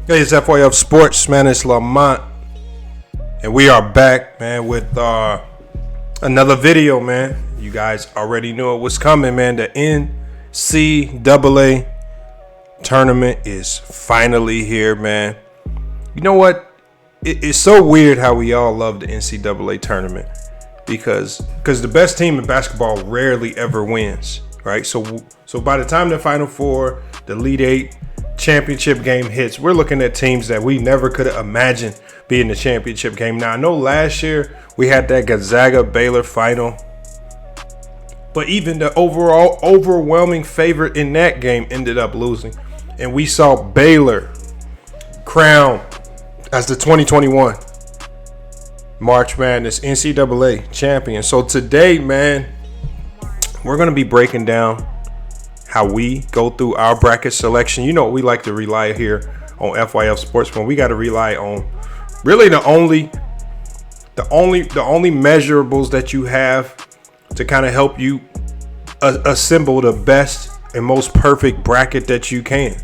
Hey, it's FYF Sports, man. It's Lamont. And we are back, man, with another video, man. You guys already knew it was coming, man. The NCAA Tournament is finally here, man. You know what? It's so weird how we all love the NCAA Tournament because the best team in basketball rarely ever wins, right? So by the time the Final Four, the Elite Eight, championship game hits, we're looking at teams that we never could have imagined being in the championship game. Now, I know last year we had that Gonzaga-Baylor final, but even the overall overwhelming favorite in that game ended up losing. And we saw Baylor crowned as the 2021 March Madness NCAA champion. So today, man, we're going to be breaking down how we go through our bracket selection. You know, we like to rely here on FYF Sports when we got to rely on really the only measurables that you have to kind of help you assemble the best and most perfect bracket that you can.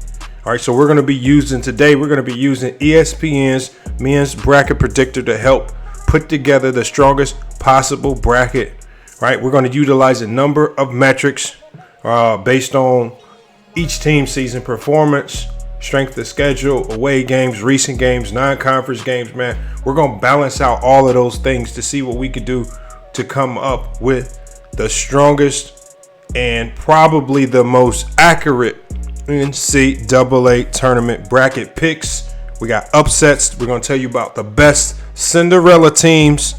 All right, so we're going to be using ESPN's men's bracket predictor to help put together the strongest possible bracket. Right, we're going to utilize a number of metrics based on each team's season performance, strength of schedule, away games, recent games, non-conference games, man. We're going to balance out all of those things to see what we could do to come up with the strongest and probably the most accurate NCAA tournament bracket picks. We got upsets. We're going to tell you about the best Cinderella teams,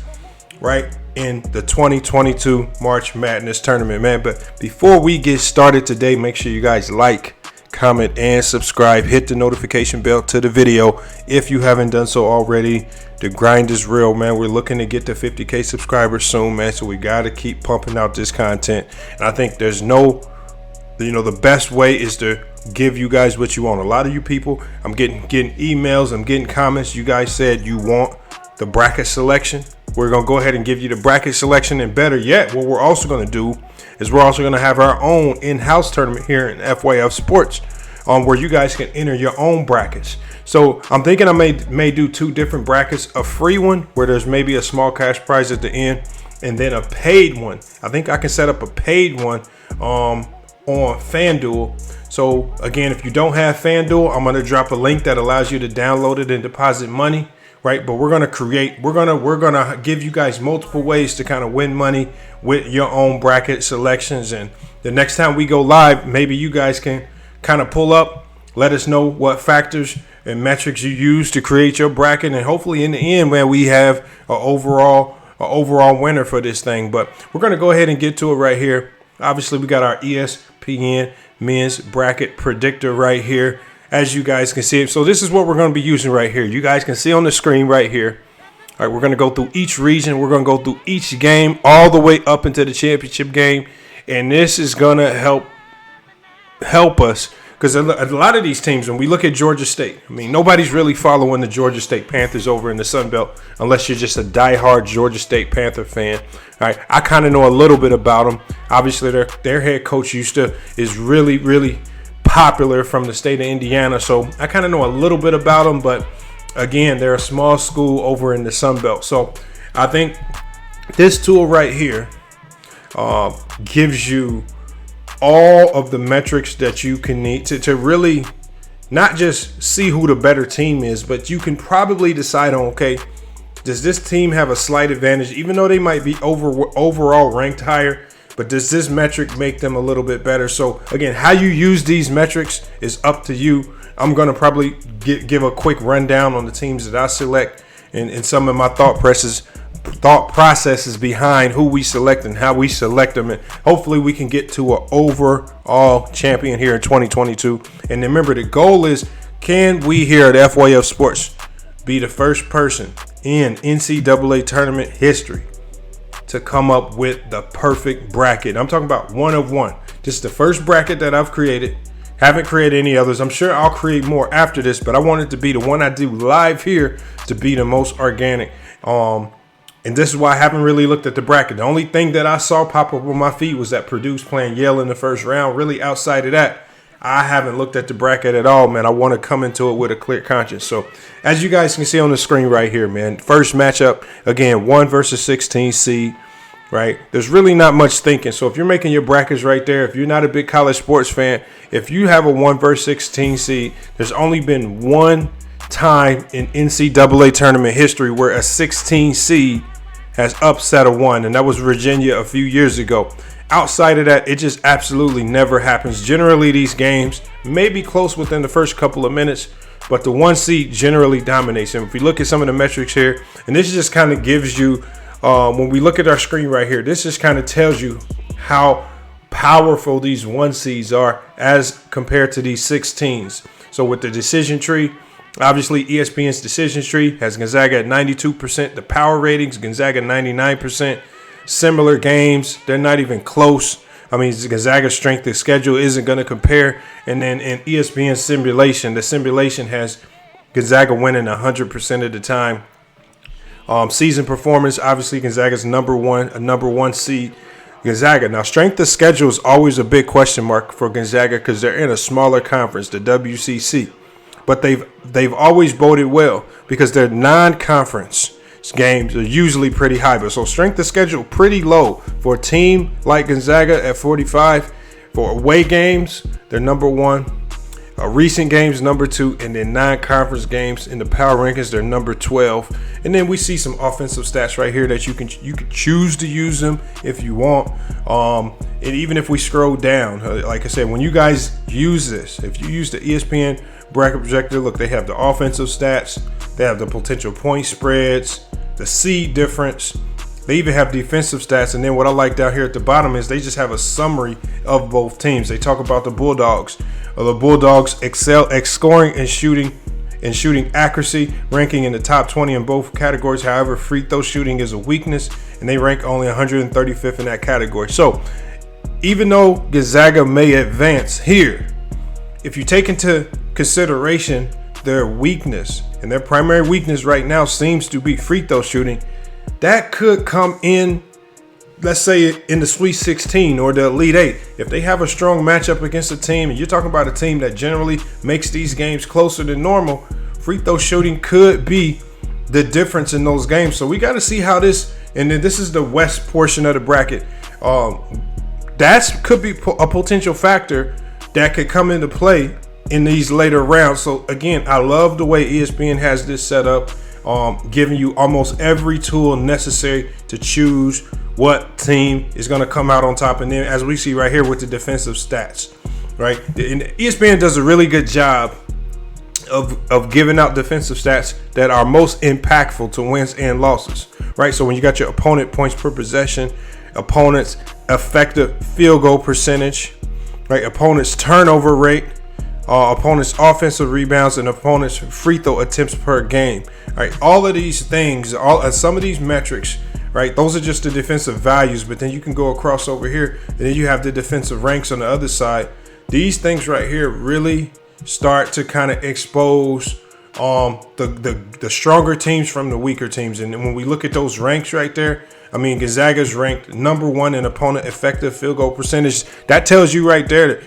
right, in the 2022 March Madness tournament, man. But before we get started today, make sure you guys like, comment, and subscribe. Hit the notification bell to the video if you haven't done so already. The grind is real, man. We're looking to get to 50K subscribers soon, man. So we got to keep pumping out this content. And I think there's the best way is to give you guys what you want. A lot of you people, I'm getting emails, I'm getting comments. You guys said you want the bracket selection. We're going to go ahead and give you the bracket selection, and better yet, what we're also going to do is we're also going to have our own in-house tournament here in FYF Sports where you guys can enter your own brackets. So I'm thinking I may do two different brackets, a free one where there's maybe a small cash prize at the end, and then a paid one. I think I can set up a paid one on FanDuel. So again, if you don't have FanDuel, I'm going to drop a link that allows you to download it and deposit money. Right, but we're gonna give you guys multiple ways to kind of win money with your own bracket selections. And the next time we go live, maybe you guys can kind of pull up, let us know what factors and metrics you use to create your bracket, and hopefully in the end, man, we have an overall winner for this thing. But we're gonna go ahead and get to it right here. Obviously, we got our ESPN men's bracket predictor right here, as you guys can see it. So this is what we're going to be using right here. You guys can see on the screen right here. All right, we're going to go through each region. We're going to go through each game all the way up into the championship game. And this is going to help us because a lot of these teams, when we look at Georgia State, I mean, nobody's really following the Georgia State Panthers over in the Sun Belt unless you're just a diehard Georgia State Panther fan. All right, I kind of know a little bit about them. Obviously, their head coach is really, really popular from the state of Indiana, so I kind of know a little bit about them, but again, they're a small school over in the Sun Belt. So I think this tool right here gives you all of the metrics that you can need to really not just see who the better team is, but you can probably decide on, okay, does this team have a slight advantage, even though they might be overall ranked higher? But does this metric make them a little bit better? So again, how you use these metrics is up to you. I'm going to probably give a quick rundown on the teams that I select and some of my thought processes behind who we select and how we select them. And hopefully we can get to an overall champion here in 2022. And remember, the goal is, can we here at FYF Sports be the first person in NCAA tournament history to come up with the perfect bracket? I'm talking about one of one. This is the first bracket that I've created. Haven't created any others. I'm sure I'll create more after this, but I want it to be the one I do live here to be the most organic. And this is why I haven't really looked at the bracket. The only thing that I saw pop up on my feed was that Purdue's playing Yale in the first round. Really, outside of that, I haven't looked at the bracket at all, man. I want to come into it with a clear conscience. So as you guys can see on the screen right here, man, first matchup, again, 1 versus 16 seed, right? There's really not much thinking. So if you're making your brackets right there, if you're not a big college sports fan, if you have a 1 versus 16 seed, there's only been one time in NCAA tournament history where a 16 seed has upset a 1, and that was Virginia a few years ago. Outside of that, it just absolutely never happens. Generally, these games may be close within the first couple of minutes, but the 1 seed generally dominates. And if we look at some of the metrics here, and this just kind of gives you, when we look at our screen right here, this just kind of tells you how powerful these 1 seeds are as compared to these 16s. So with the decision tree, obviously ESPN's decision tree has Gonzaga at 92%. The power ratings, Gonzaga 99%. Similar games, they're not even close. I mean, Gonzaga's strength of schedule isn't going to compare. And then in ESPN simulation, the simulation has Gonzaga winning 100% of the time. Season performance, obviously Gonzaga's number one seed. Gonzaga. Now, strength of schedule is always a big question mark for Gonzaga because they're in a smaller conference, the WCC. But they've always boded well because their non-conference games are usually pretty high. But so strength of schedule pretty low for a team like Gonzaga at 45. For away games, they're number 1. Recent games, number 2. And then non-conference games in the power rankings, they're number 12. And then we see some offensive stats right here that you can choose to use them if you want. And even if we scroll down, like I said, when you guys use this, if you use the ESPN bracket projector, look, they have the offensive stats, they have the potential point spreads, the seed difference, they even have defensive stats. And then what I like down here at the bottom is they just have a summary of both teams. They talk about the Bulldogs. The Bulldogs excel at scoring and shooting accuracy, ranking in the top 20 in both categories. However, free throw shooting is a weakness, and they rank only 135th in that category. So even though Gonzaga may advance here, if you take into consideration their weakness, and their primary weakness right now seems to be free throw shooting, that could come in, let's say, in the Sweet 16 or the Elite 8. If they have a strong matchup against a team, and you're talking about a team that generally makes these games closer than normal, free throw shooting could be the difference in those games. So we got to see how this, and then this is the West portion of the bracket. That could be a potential factor that could come into play in these later rounds. So again, I love the way ESPN has this set up, giving you almost every tool necessary to choose what team is going to come out on top. And then as we see right here with the defensive stats, right? And ESPN does a really good job of giving out defensive stats that are most impactful to wins and losses, right? So when you got your opponent points per possession, opponent's effective field goal percentage, right? Opponent's turnover rate, opponent's offensive rebounds, and opponent's free throw attempts per game. Right, all of these things, some of these metrics, right? Those are just the defensive values. But then you can go across over here, and then you have the defensive ranks on the other side. These things right here really start to kind of expose the stronger teams from the weaker teams. And when we look at those ranks right there, I mean, Gonzaga's ranked number 1 in opponent effective field goal percentage. That tells you right there that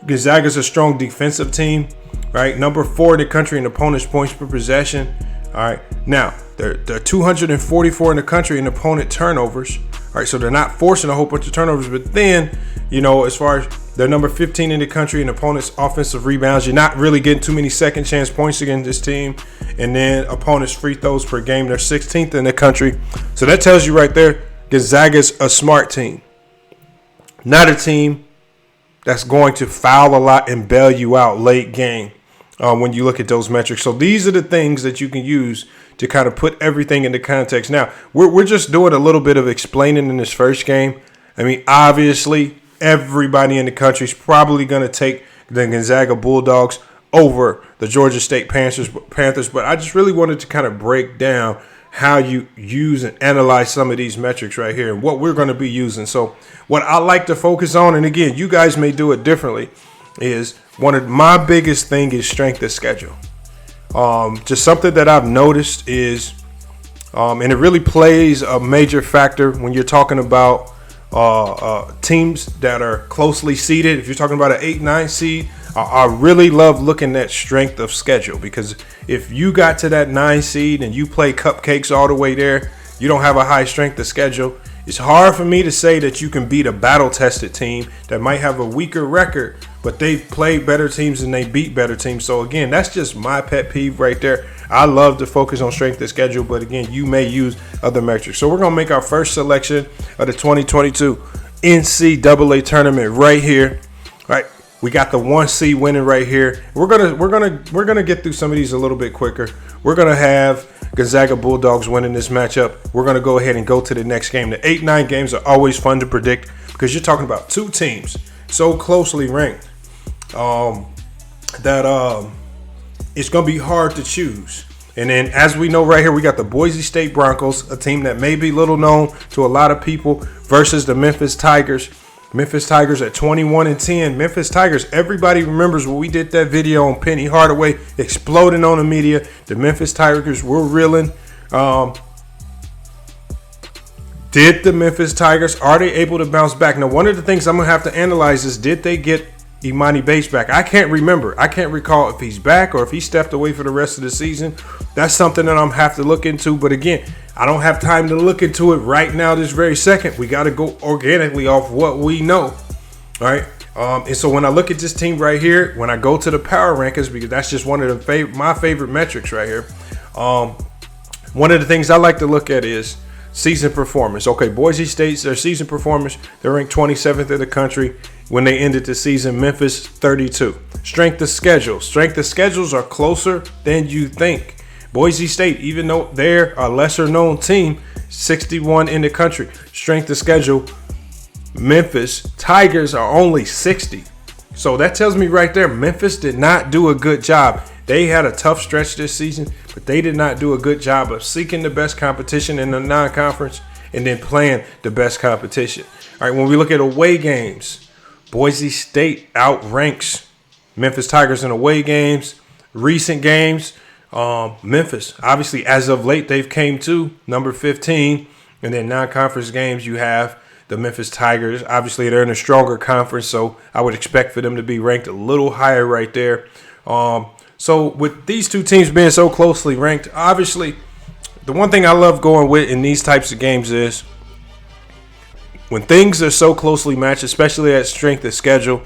Gonzaga's a strong defensive team, right? Number 4 in the country in opponent's points per possession. All right. Now, they're 244 in the country in opponent turnovers. All right. So they're not forcing a whole bunch of turnovers. But then, as far as they're number 15 in the country in opponent's offensive rebounds, you're not really getting too many second chance points against this team. And then opponent's free throws per game, they're 16th in the country. So that tells you right there, Gonzaga's a smart team. Not a team that's going to foul a lot and bail you out late game when you look at those metrics. So these are the things that you can use to kind of put everything into context. Now, we're just doing a little bit of explaining in this first game. I mean, obviously, everybody in the country is probably going to take the Gonzaga Bulldogs over the Georgia State Panthers. But I just really wanted to kind of break down how you use and analyze some of these metrics right here and what we're going to be using. So what I like to focus on, and again, you guys may do it differently, is one of my biggest thing is strength of schedule. Just something that I've noticed is, and it really plays a major factor when you're talking about teams that are closely seeded. If you're talking about an 8-9 seed, I really love looking at strength of schedule, because if you got to that 9 seed and you play cupcakes all the way there, you don't have a high strength of schedule. It's hard for me to say that you can beat a battle-tested team that might have a weaker record, but they've played better teams and they beat better teams. So, again, that's just my pet peeve right there. I love to focus on strength of schedule, but, again, you may use other metrics. So we're going to make our first selection of the 2022 NCAA tournament right here. All right, we got the 1 seed winning right here. We're gonna get through some of these a little bit quicker. We're gonna have Gonzaga Bulldogs winning this matchup. We're going to go ahead and go to the next game. The 8-9 games are always fun to predict because you're talking about 2 teams so closely ranked that it's going to be hard to choose. And then, as we know right here, we got the Boise State Broncos, a team that may be little known to a lot of people, versus the Memphis Tigers. Memphis Tigers at 21-10. Memphis Tigers, everybody remembers when we did that video on Penny Hardaway exploding on the media. The Memphis Tigers were reeling. Did the Memphis Tigers, are they able to bounce back? Now, one of the things I'm going to have to analyze is, did they get Imani Bates back? I can't remember. I can't recall if he's back or if he stepped away for the rest of the season. That's something that I'm going to have to look into. But again, I don't have time to look into it right now this very second. We got to go organically off what we know. All right. And so when I look at this team right here, when I go to the power rankings, because that's just one of my favorite metrics right here. One of the things I like to look at is season performance. Okay, Boise State's their season performance, they're ranked 27th in the country when they ended the season. Memphis 32. Strength of schedule. Strength of schedules are closer than you think. Boise State, even though they're a lesser known team, 61 in the country. Strength of schedule, Memphis Tigers are only 60. So that tells me right there, Memphis did not do a good job. They had a tough stretch this season, but they did not do a good job of seeking the best competition in the non-conference and then playing the best competition. All right, when we look at away games, Boise State outranks Memphis Tigers in away games. Recent games, Memphis, obviously, as of late, they've came to number 15. And then non-conference games, you have the Memphis Tigers. Obviously, they're in a stronger conference, so I would expect for them to be ranked a little higher right there. So with these 2 teams being so closely ranked, obviously, the one thing I love going with in these types of games is when things are so closely matched, especially at strength of schedule,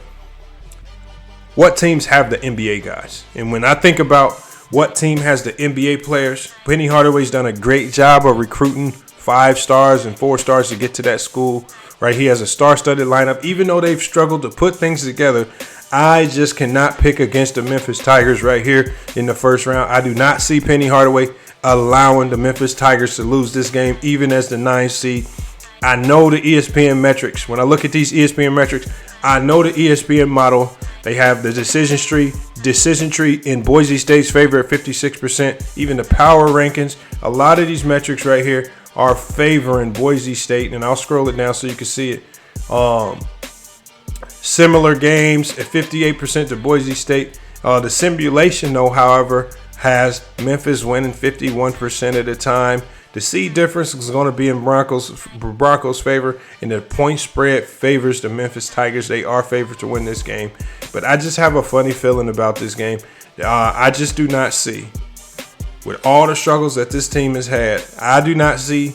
what teams have the NBA guys? And when I think about what team has the NBA players, Penny Hardaway's done a great job of recruiting 5 stars and 4 stars to get to that school. Right, he has a star-studded lineup. Even though they've struggled to put things together, I just cannot pick against the Memphis Tigers right here in the first round. I do not see Penny Hardaway allowing the Memphis Tigers to lose this game, even as the 9th seed. I know the ESPN metrics. When I look at these ESPN metrics, I know the ESPN model. They have the decision tree in Boise State's favor at 56%. Even the power rankings, a lot of these metrics right here are favoring Boise State, and I'll scroll it down so you can see it. Similar games at 58% to Boise State. The simulation, though, however, has Memphis winning 51% of the time. The seed difference is going to be in Broncos' favor, and the point spread favors the Memphis Tigers. They are favored to win this game, but I just have a funny feeling about this game. I just do not see, with all the struggles that this team has had, I do not see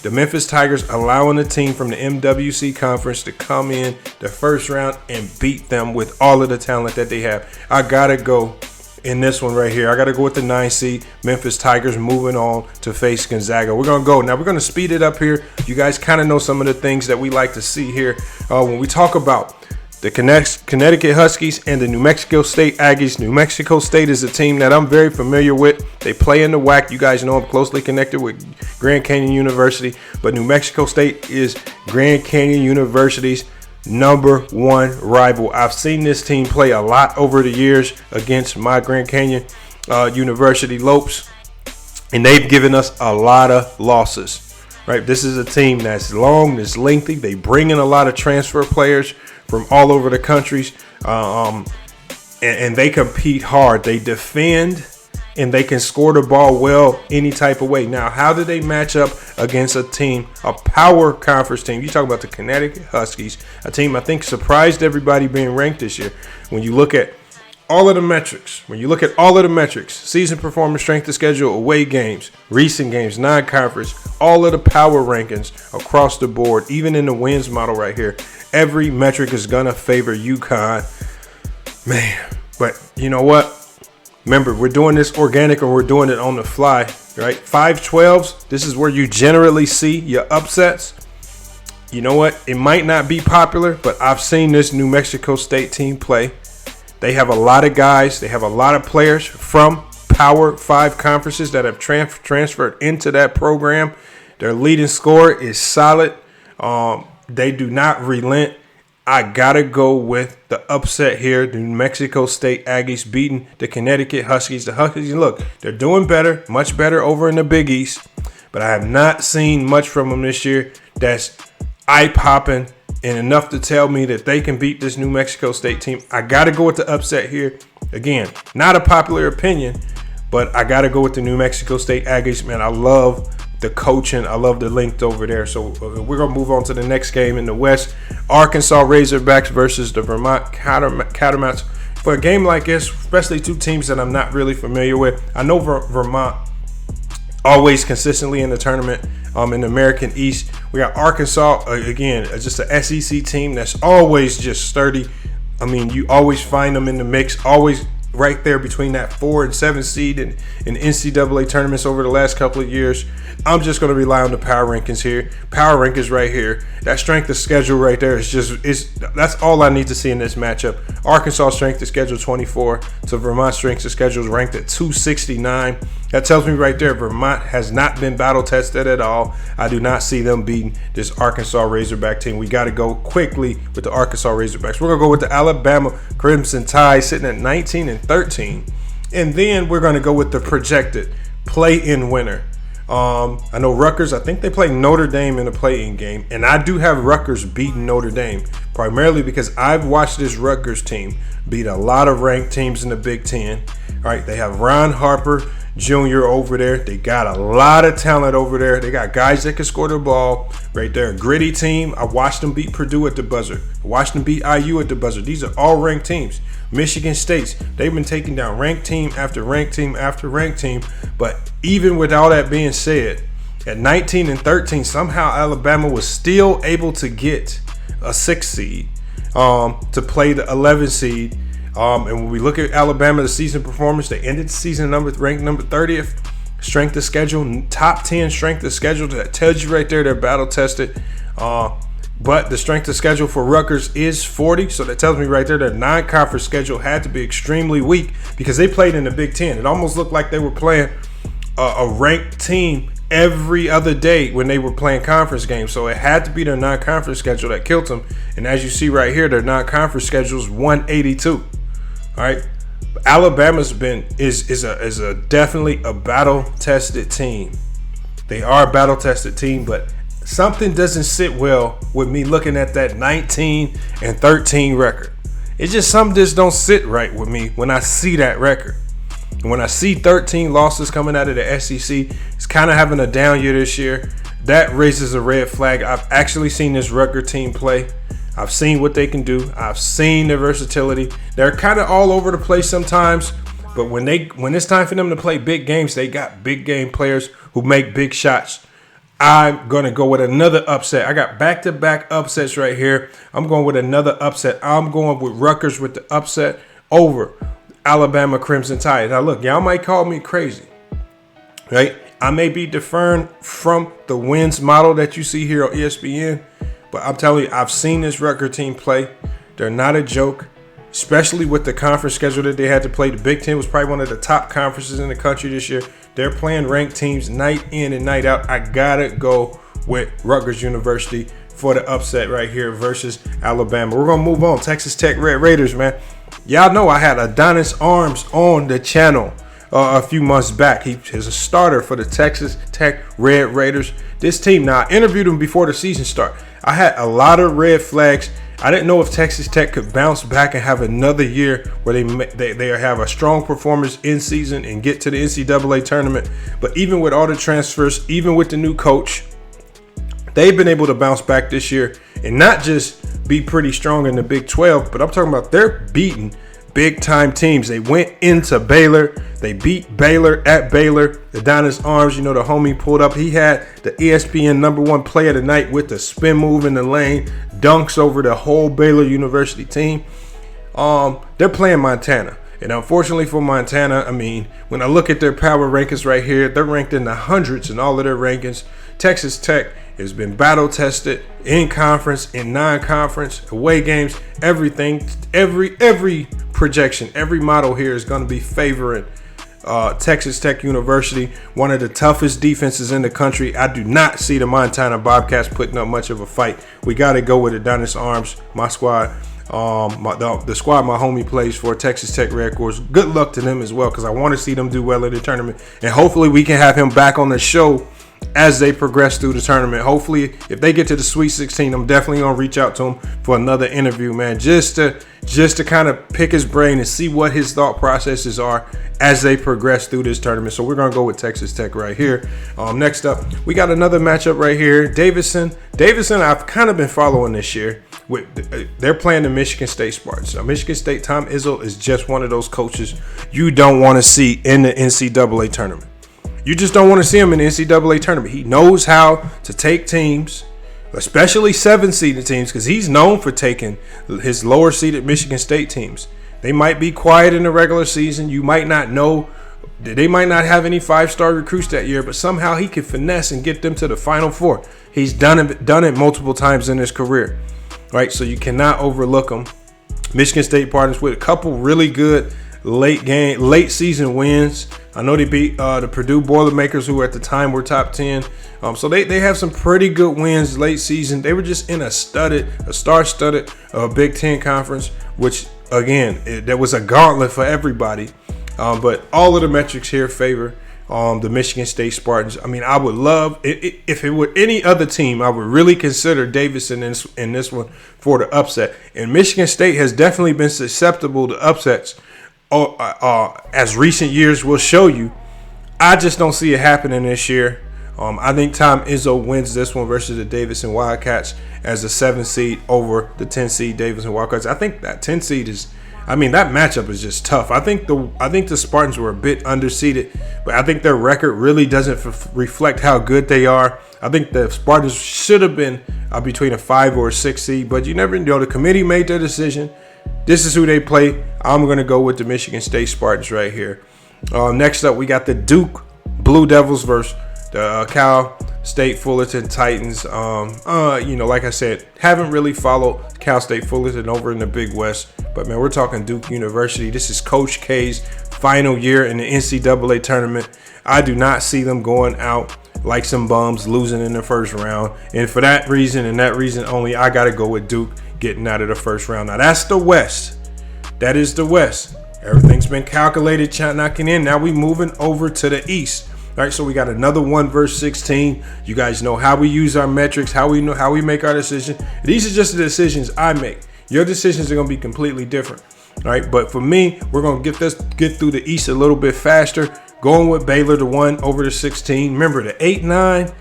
the Memphis Tigers allowing a team from the MWC conference to come in the first round and beat them with all of the talent that they have. I got to go in this one right here. I got to go with the 9 seed Memphis Tigers moving on to face Gonzaga. We're going to go. Now, we're going to speed it up here. You guys kind of know some of the things that we like to see here when we talk about the Connecticut Huskies and the New Mexico State Aggies. New Mexico State is a team that I'm very familiar with. They play in the WAC. You guys know I'm closely connected with Grand Canyon University. But New Mexico State is Grand Canyon University's #1 rival. I've seen this team play a lot over the years against my Grand Canyon University Lopes. And they've given us a lot of losses. Right? This is a team that's long, that's lengthy. They bring in a lot of transfer players from all over the countries, and they compete hard. They defend, and they can score the ball well any type of way. Now, how do they match up against a team, a power conference team? You talk about the Connecticut Huskies, a team I think surprised everybody being ranked this year. When you look at all of the metrics, when you look at all of the metrics, season performance, strength of schedule, away games, recent games, non-conference, all of the power rankings across the board, even in the wins model right here, every metric is going to favor UConn. Man, but you know what? Remember, we're doing this organic and we're doing it on the fly, right? 5-12s, this is where you generally see your upsets. You know what? It might not be popular, but I've seen this New Mexico State team play. They have a lot of guys. They have a lot of players from Power 5 conferences that have transferred into that program. Their leading scorer is solid. They do not relent. I got to go with the upset here. The New Mexico State Aggies beating the Connecticut Huskies. The Huskies, look, they're doing better, much better over in the Big East. But I have not seen much from them this year that's eye-popping and enough to tell me that they can beat this New Mexico State team. I got to go with the upset here. Again, not a popular opinion, but I got to go with the New Mexico State Aggies. Man, I love the coaching. I love the length over there. So we're going to move on to the next game in the West. Arkansas Razorbacks versus the Vermont Catamounts. For a game like this, especially two teams that I'm not really familiar with, I know Vermont always consistently in the tournament in the American East. We got Arkansas, again, just an SEC team that's always just sturdy. I mean, you always find them in the mix, always right there between that 4 and 7 seed in NCAA tournaments over the last couple of years. I'm just going to rely on the power rankings here. Power rankings right here. That strength of schedule right there that's all I need to see in this matchup. Arkansas strength of schedule 24 to Vermont strength of schedule is ranked at 269. That tells me right there Vermont has not been battle tested at all. I do not see them beating this Arkansas Razorback team. We got to go quickly with the Arkansas Razorbacks. We're going to go with the Alabama Crimson Tide sitting at 19 and 13. And then we're going to go with the projected play-in winner. I know Rutgers, I think they play Notre Dame in a play-in game. And I do have Rutgers beating Notre Dame, primarily because I've watched this Rutgers team beat a lot of ranked teams in the Big Ten. All right, they have Ron Harper Jr. over there. They got a lot of talent over there. They got guys that can score the ball right there. A gritty team. I watched them beat Purdue at the buzzer. I watched them beat IU at the buzzer. These are all ranked teams. Michigan State's, they've been taking down ranked team after ranked team after ranked team. But even with all that being said, at 19 and 13, somehow Alabama was still able to get a 6 seed to play the 11 seed. And when we look at Alabama, the season performance, they ended the season ranked number 30th. Strength of schedule, top 10 strength of schedule. That tells you right there they're battle tested. But the strength of schedule for Rutgers is 40. So that tells me right there their non-conference schedule had to be extremely weak because they played in the Big Ten. It almost looked like they were playing a ranked team every other day when they were playing conference games. So it had to be their non-conference schedule that killed them. And as you see right here, their non-conference schedule is 182. All right, Alabama's is definitely a battle-tested team. They are a battle-tested team, but something doesn't sit well with me looking at that 19 and 13 record. It's just something just don't sit right with me when I see that record. And when I see 13 losses coming out of the SEC, it's kind of having a down year this year. That raises a red flag. I've actually seen this Rutgers team play. I've seen what they can do. I've seen their versatility. They're kind of all over the place sometimes, but when it's time for them to play big games, they got big game players who make big shots. I'm going to go with another upset. I got back-to-back upsets right here. I'm going with another upset. I'm going with Rutgers with the upset over Alabama Crimson Tide. Now, look, y'all might call me crazy, right? I may be deferring from the wins model that you see here on ESPN, but I'm telling you, I've seen this Rutgers team play. They're not a joke, especially with the conference schedule that they had to play. The Big Ten was probably one of the top conferences in the country this year. They're playing ranked teams night in and night out. I got to go with Rutgers University for the upset right here versus Alabama. We're going to move on. Texas Tech Red Raiders, man. Y'all know I had Adonis Arms on the channel a few months back. He is a starter for the Texas Tech Red Raiders. This team, now I interviewed him before the season started. I had a lot of red flags. I didn't know if Texas Tech could bounce back and have another year where they have a strong performance in season and get to the NCAA tournament. But even with all the transfers, even with the new coach, they've been able to bounce back this year and not just be pretty strong in the Big 12, but I'm talking about they're beating big time teams. They went into Baylor. They beat Baylor at Baylor. The Adonis Arms, the homie pulled up. He had the ESPN #1 play of the night with the spin move in the lane, dunks over the whole Baylor University team. They're playing Montana. And unfortunately for Montana, when I look at their power rankings right here, they're ranked in the hundreds in all of their rankings. Texas Tech has been battle tested in conference, in non-conference, away games, everything. Every projection, every model here is going to be favoring Texas Tech University, one of the toughest defenses in the country. I do not see the Montana Bobcats putting up much of a fight. We got to go with Adonis Arms, my squad. The squad my homie plays for, Texas Tech Red Course. Good luck to them as well, because I want to see them do well in the tournament, and hopefully we can have him back on the show as they progress through the tournament. Hopefully, if they get to the Sweet 16, I'm definitely gonna reach out to him for another interview, man, just to kind of pick his brain and see what his thought processes are as they progress through this tournament. So we're gonna go with Texas Tech right here. Next up, we got another matchup right here. Davidson, I've kind of been following this year. They're playing the Michigan State Spartans. Now, Michigan State, Tom Izzo is just one of those coaches you don't want to see in the NCAA tournament. You just don't want to see him in the NCAA tournament. He knows how to take teams, especially 7-seeded teams, because he's known for taking his lower-seeded Michigan State teams. They might be quiet in the regular season. You might not know. They might not have any 5-star recruits that year, but somehow he can finesse and get them to the Final Four. He's done it multiple times in his career. Right, so you cannot overlook them. Michigan State partners with a couple really good late season wins. I know they beat the Purdue Boilermakers, who at the time were top 10. So they have some pretty good wins late season. They were just in a star-studded Big Ten conference, which again, there was a gauntlet for everybody. But all of the metrics here favor the Michigan State Spartans. I would love, if it were any other team, I would really consider Davidson in this one for the upset. And Michigan State has definitely been susceptible to upsets, as recent years will show you. I just don't see it happening this year. I think Tom Izzo wins this one versus the Davidson Wildcats as a 7 seed over the 10 seed Davidson Wildcats. I think that 10 seed is, that matchup is just tough. I think the Spartans were a bit underseeded, but I think their record really doesn't reflect how good they are. I think the Spartans should have been between a 5 or a 6 seed, but you never know. The committee made their decision. This is who they play. I'm going to go with the Michigan State Spartans right here. Next up, we got the Duke Blue Devils versus the Cal State Fullerton Titans. Like I said, haven't really followed Cal State Fullerton over in the Big West. But, man, we're talking Duke University. This is Coach K's final year in the NCAA tournament. I do not see them going out like some bums, losing in the first round. And for that reason and that reason only, I got to go with Duke getting out of the first round. Now, that's the West. That is the West. Everything's been calculated, knocking in. Now we moving over to the East. All right, so we got another 1 versus 16. You guys know how we use our metrics, how we make our decision. These are just the decisions I make. Your decisions are going to be completely different. All right, but for me, we're going to get through the East a little bit faster. Going with Baylor, the 1 over the 16. Remember, the 8-9,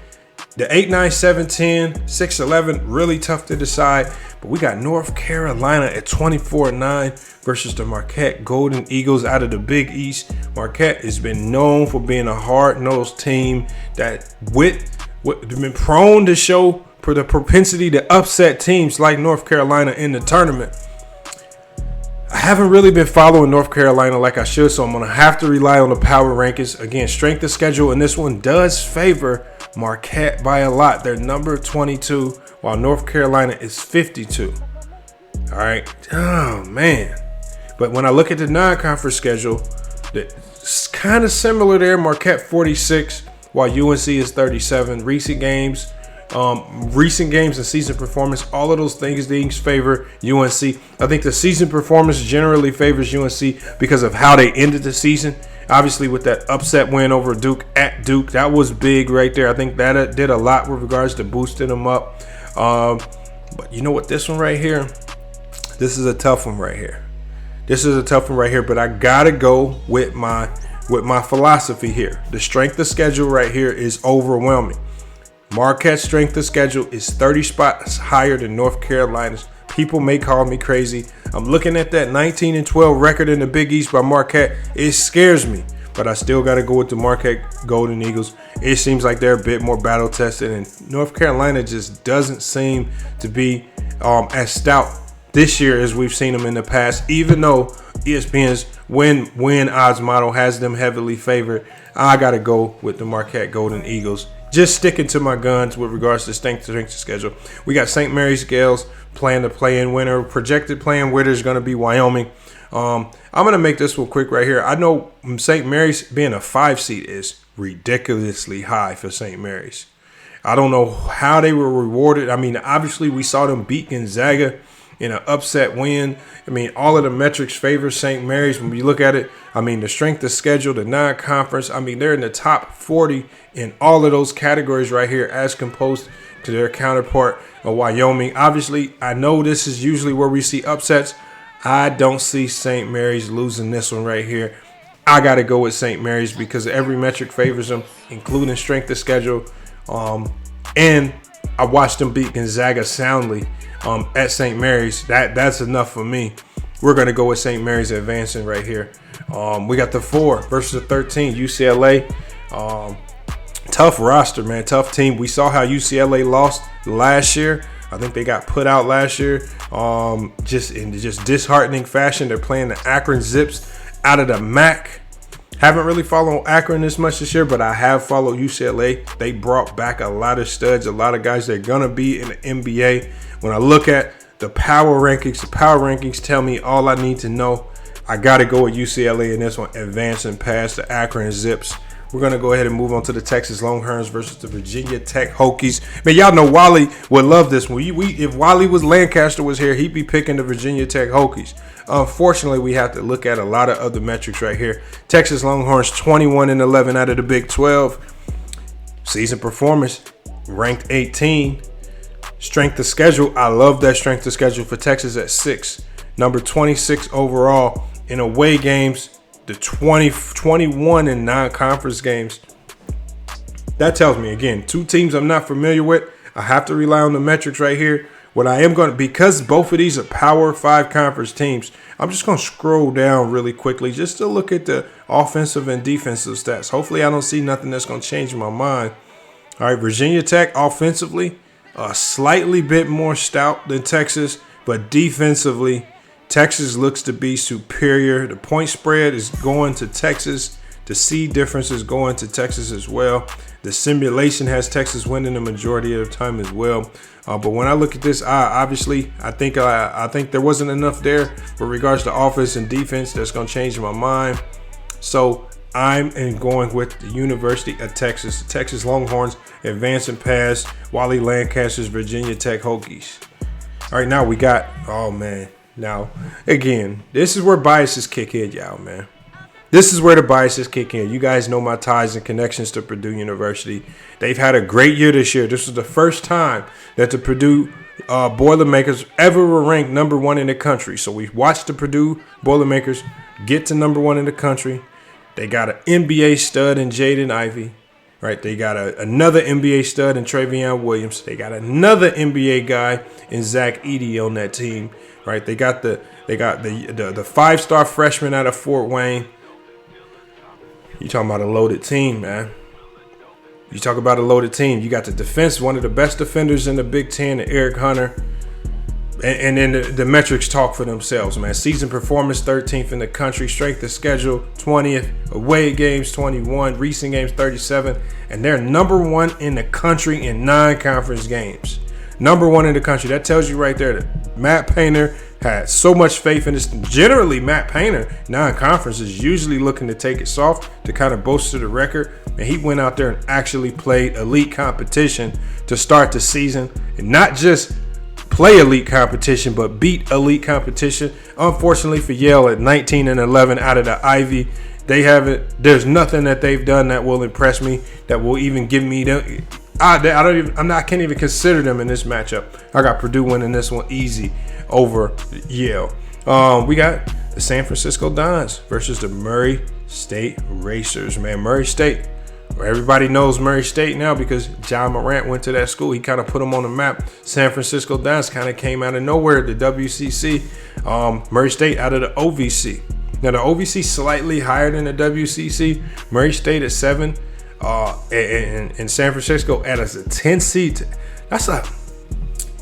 7-10, 6-11, really tough to decide. But we got North Carolina at 24-9 versus the Marquette Golden Eagles out of the Big East. Marquette has been known for being a hard-nosed team that been prone to show for the propensity to upset teams like North Carolina in the tournament. I haven't really been following North Carolina like I should, so I'm going to have to rely on the power rankings. Again, strength of schedule, and this one does favor Marquette by a lot. They're number 22, while North Carolina is 52. All right. Oh, man. But when I look at the non-conference schedule, it's kind of similar there. Marquette 46, while UNC is 37. Recent games and season performance, all of those things favor UNC. I think the season performance generally favors UNC because of how they ended the season. Obviously, with that upset win over Duke at Duke, that was big right there. I think that did a lot with regards to boosting them up. But you know what? This one right here, this is a tough one right here. But I gotta go with my philosophy here. The strength of schedule right here is overwhelming. Marquette's strength of schedule is 30 spots higher than North Carolina's People may call me crazy. I'm looking at that 19-12 record in the Big East by Marquette. It scares me, but I still got to go with the Marquette Golden Eagles. It seems like they're a bit more battle tested, and North Carolina just doesn't seem to be as stout this year as we've seen them in the past. Even though ESPN's win odds model has them heavily favored, I got to go with the Marquette Golden Eagles. Just sticking to my guns with regards to strength of schedule. We got St. Mary's Gales playing the play-in winner. Projected play-in winner is going to be Wyoming. I'm going to make this one quick right here. I know St. Mary's being a 5 seed is ridiculously high for St. Mary's. I don't know how they were rewarded. I mean, obviously we saw them beat Gonzaga in an upset win. I mean, all of the metrics favor St. Mary's when we look at it. I mean, the strength of schedule, the non-conference, I mean, they're in the top 40 in all of those categories right here as composed to their counterpart of Wyoming. Obviously, I know this is usually where we see upsets. I don't see St. Mary's losing this one right here. I got to go with St. Mary's because every metric favors them, including strength of schedule. And I watched them beat Gonzaga soundly at St. Mary's. That's enough for me. We're going to go with St. Mary's advancing right here. We got the 4 versus the 13, UCLA. Tough roster, man. Tough team. We saw how UCLA lost last year. I think they got put out last year just in disheartening fashion. They're playing the Akron Zips out of the MAC. Haven't really followed Akron this much this year, but I have followed UCLA. They brought back a lot of studs, a lot of guys that are going to be in the NBA. When I look at the power rankings tell me all I need to know. I got to go with UCLA in this one, advancing past the Akron Zips. We're going to go ahead and move on to the Texas Longhorns versus the Virginia Tech Hokies. Man, y'all know Wally would love this one. If Wally Lancaster was here, he'd be picking the Virginia Tech Hokies. Unfortunately, we have to look at a lot of other metrics right here. Texas Longhorns 21-11 out of the Big 12. Season performance, ranked 18. Strength of schedule, I love that strength of schedule for Texas at 6. Number 26 overall. In away games, the 21 in non-conference games. That tells me, again, 2 teams I'm not familiar with. I have to rely on the metrics right here. What I am going to, because both of these are Power 5 conference teams, I'm just going to scroll down really quickly just to look at the offensive and defensive stats. Hopefully I don't see nothing that's going to change my mind. All right, Virginia Tech offensively, a slightly bit more stout than Texas, but defensively, Texas looks to be superior. The point spread is going to Texas. The seed difference is going to Texas as well. The simulation has Texas winning the majority of the time as well. But when I look at this, I think there wasn't enough there with regards to offense and defense that's going to change my mind. So I'm going with the University of Texas. The Texas Longhorns advancing past Wally Lancaster's Virginia Tech Hokies. All right, now we got, oh man. Now, again, this is where biases kick in, y'all, man. This is where the biases kick in. You guys know my ties and connections to Purdue University. They've had a great year this year. This was the first time that the Purdue Boilermakers ever were ranked number 1 in the country. So we watched the Purdue Boilermakers get to number 1 in the country. They got an NBA stud in Jaden Ivey. Right, they got another NBA stud in Travion Williams. They got another NBA guy in Zach Edey on that team. Right, they got the 5-star freshman out of Fort Wayne. You talking about a loaded team, man. You talk about a loaded team. You got the defense, one of the best defenders in the Big Ten, Eric Hunter. And then the metrics talk for themselves, man. Season performance, 13th in the country. Strength of schedule, 20th. Away games, 21. Recent games, 37. And they're number 1 in the country in non-conference games. Number 1 in the country. That tells you right there that Matt Painter had so much faith in this. Generally, Matt Painter, non-conference, is usually looking to take it soft to kind of bolster the record. And he went out there and actually played elite competition to start the season. And not just play elite competition, but beat elite competition. Unfortunately for Yale, at 19-11 out of the Ivy, they haven't. There's nothing that they've done that will impress me, that will even give me the. I can't even consider them in this matchup. I got Purdue winning this one easy over Yale. We got the San Francisco Dons versus the Murray State Racers. Man, Murray State Everybody knows Murray State now because John Morant went to that school. He kind of put them on the map. San Francisco Dons kind of came out of nowhere. The WCC, Murray State out of the OVC. Now the OVC slightly higher than the WCC. Murray State at 7, and San Francisco at a 10 seed.